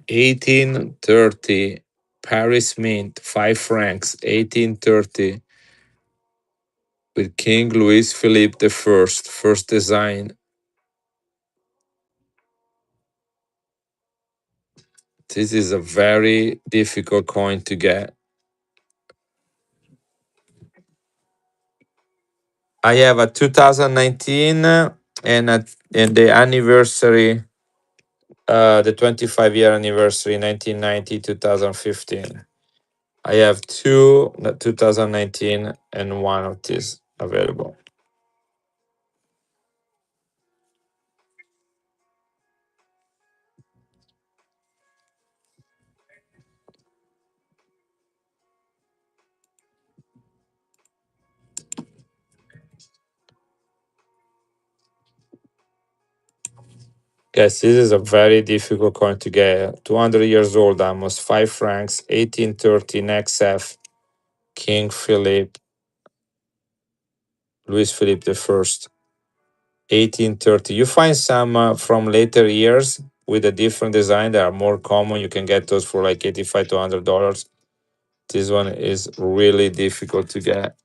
$18.30 Paris Mint, 5 francs, $18.30 with King Louis Philippe the first design. This is a very difficult coin to get. I have a 2019 and the anniversary, the 25-year anniversary, 1990, 2015. I have two 2019 and one of these available. Guys, this is a very difficult coin to get. 200 years old, almost 5 francs, 1830, next F, King Philip, Louis Philippe the First, 1830. You find some from later years with a different design that are more common. You can get those for like 85 to $100. This one is really difficult to get.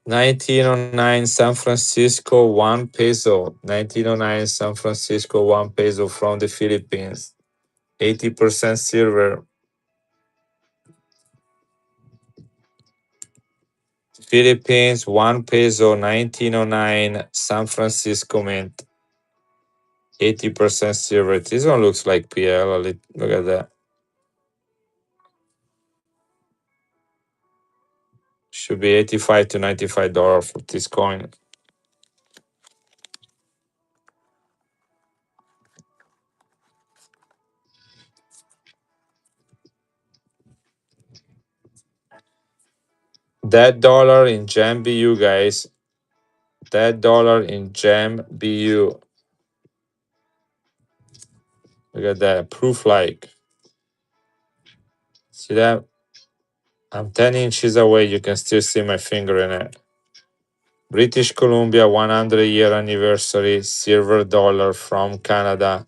$1909 San Francisco, 1 peso. $1909 San Francisco, 1 peso from the Philippines. 80% silver. Philippines, 1 peso, 1909 San Francisco Mint. 80% silver. This one looks like PL. Look at that. Should be 85 to $95 for this coin. That dollar in Gem BU, guys. That dollar in Gem BU. Look at that. Proof like. See that? I'm 10 inches away. You can still see my finger in it. British Columbia 100-year anniversary silver dollar from Canada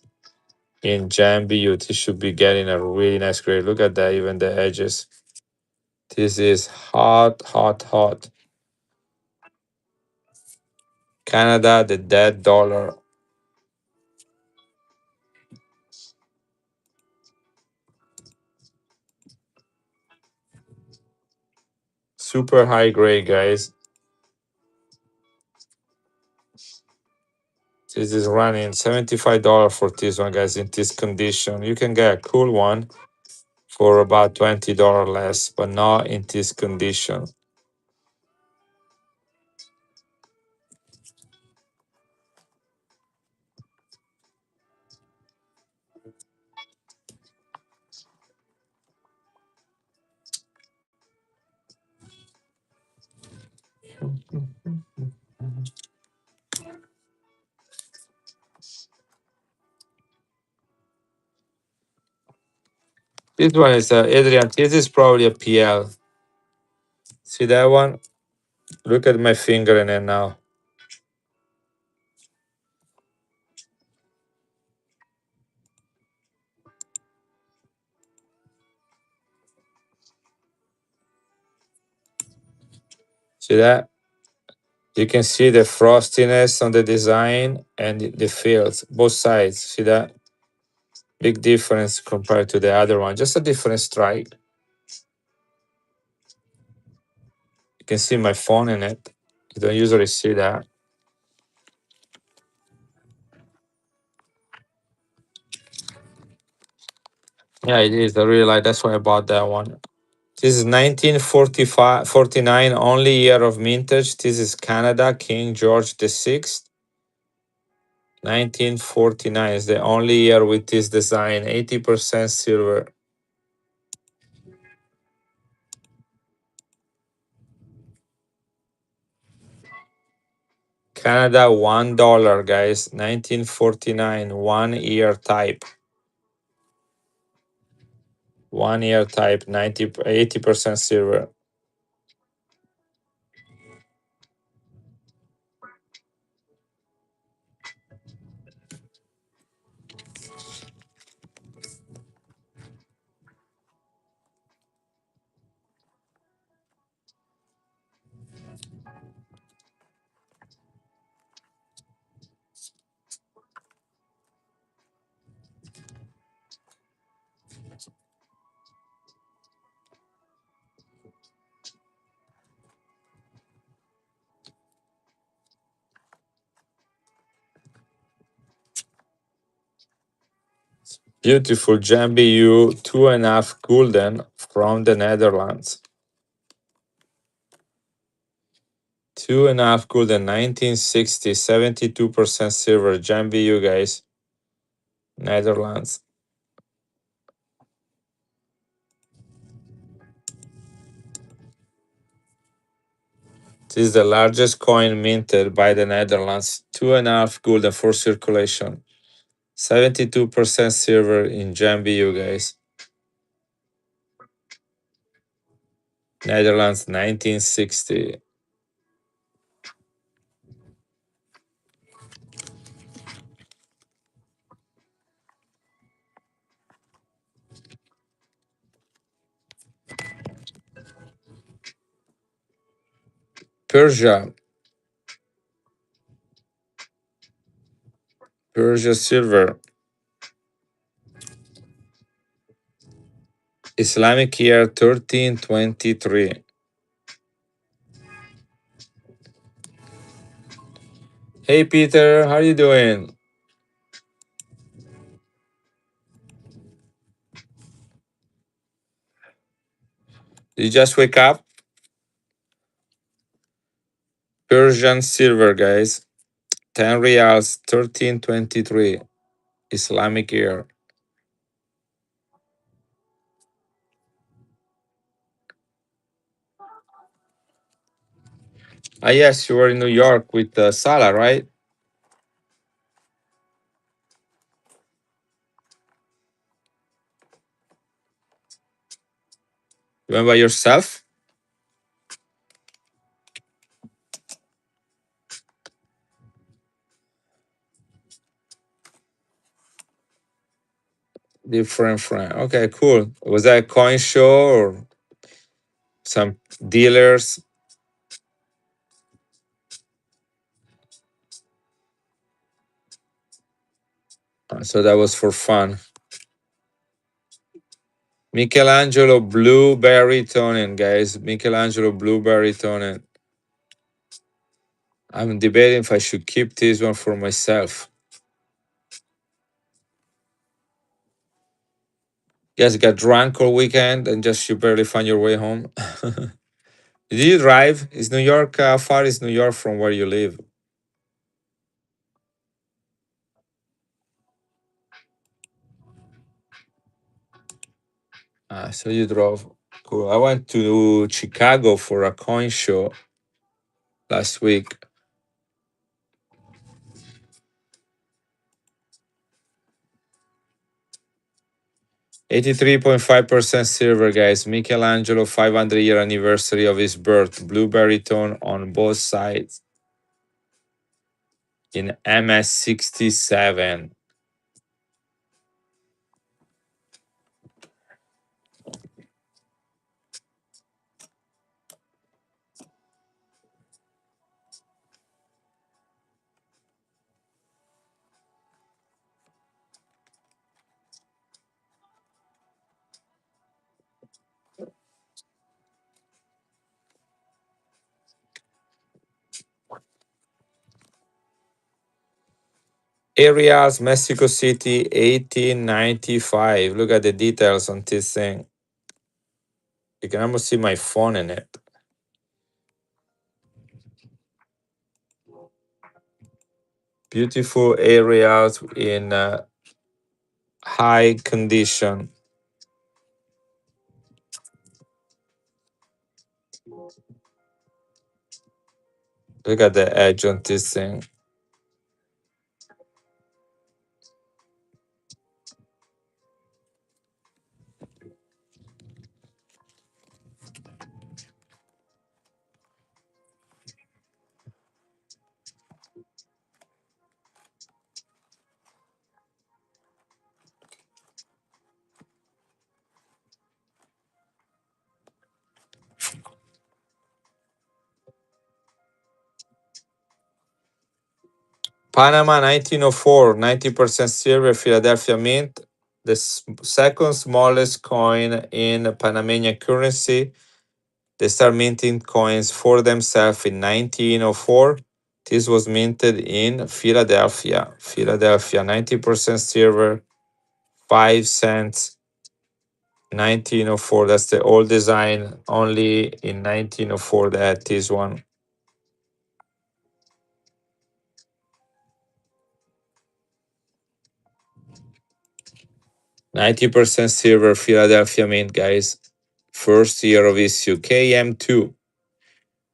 in Gem BU. This should be getting a really nice grade. Look at that, even the edges. This is hot, hot, hot. Canada, the dead dollar. Super high grade, guys. This is running $75 for this one, guys, in this condition. You can get a cool one for about $20 less, but not in this condition. This one is Adrian. This is probably a PL. See that one? Look at my finger in it now. See that? You can see the frostiness on the design and the fields, both sides. See that? Big difference compared to the other one. Just a different strike. You can see my phone in it. You don't usually see that. Yeah, it is. I really like. That's why I bought that one. This is 1945, 49, only year of mintage. This is Canada, King George the Sixth. 1949 is the only year with this design. 80% silver. Canada, $1, guys. 1949, 1 year type. 1 year type, 80% silver. Beautiful Jambi 2.5 gulden from the Netherlands. 2.5 gulden, 1960, 72% silver. Jambi guys. Netherlands. This is the largest coin minted by the Netherlands. 2.5 gulden for circulation. 72% silver in Jambi guys. Netherlands, 1960. Persia. Persia silver. Islamic year 1323. Hey Peter, how you doing? Did you just wake up? Persian silver, guys. 10 reals, 1323. Islamic year. Ah, yes, you were in New York with Salah, right? You went by yourself? Different friend. Okay, cool. Was that a coin show or some dealers? So that was for fun. Michelangelo Blueberry Tonin, guys. Michelangelo Blueberry Tonin. I'm debating if I should keep this one for myself. You guys got drunk all weekend and just you barely found your way home. Did you drive? Is New York, how far is New York from where you live? So you drove. Cool. I went to Chicago for a coin show last week. 83.5% silver, guys. Michelangelo 500-year anniversary of his birth. Blueberry tone on both sides in MS67. Areas, Mexico City, 1895. Look at the details on this thing. You can almost see my phone in it. Beautiful areas in high condition. Look at the edge on this thing. Panama 1904, 90% silver, Philadelphia Mint. the second smallest coin in Panamanian currency. They start minting coins for themselves in 1904. This was minted in Philadelphia. Philadelphia, 90% silver, 5 cents, 1904. That's the old design. Only in 1904 they had this one. 90% silver, Philadelphia mint, guys. First year of issue, KM2.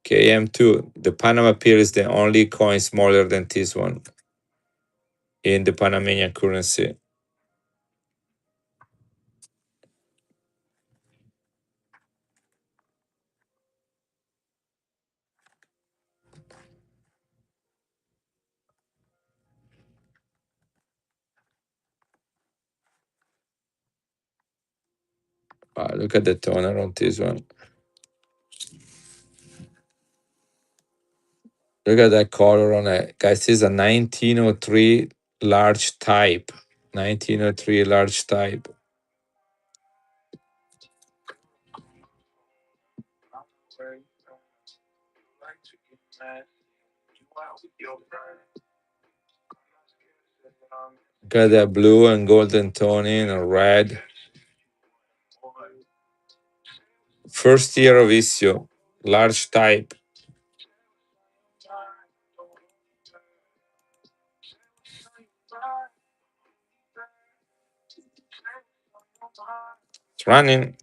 KM2. The Panama Pier is the only coin smaller than this one in the Panamanian currency. Look at the toner on this one. Look at that color on it. Guys, this is a 1903 large type. 1903 large type. Got that blue and golden toning and red. First year of issue. Large type. It's running.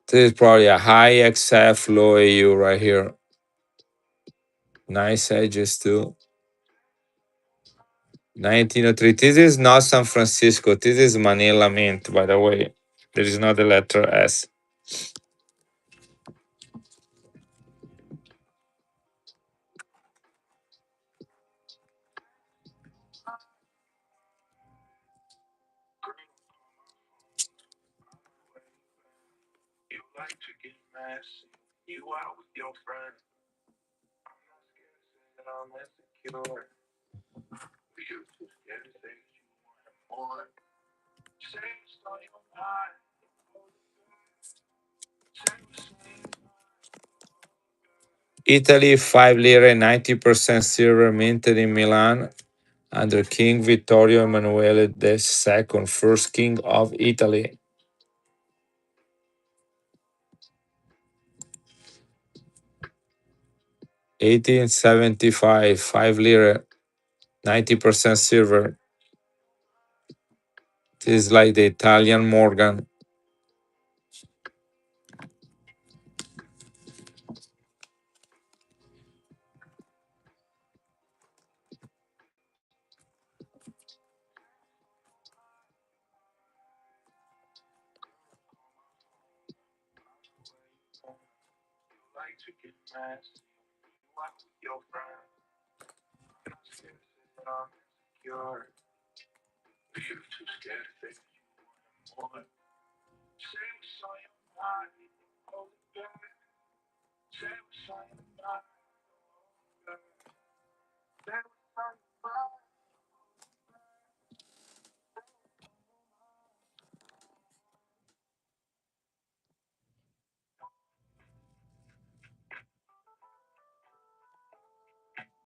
This is probably a high XF, low AU right here. Nice edges too. 1903. This is not San Francisco. This is Manila Mint, by the way. There is not the letter S. Italy, 5 lire, 90% silver, minted in Milan under King Vittorio Emanuele II, first king of Italy. 1875, 5 lire, 90% silver. This is like the Italian Morgan.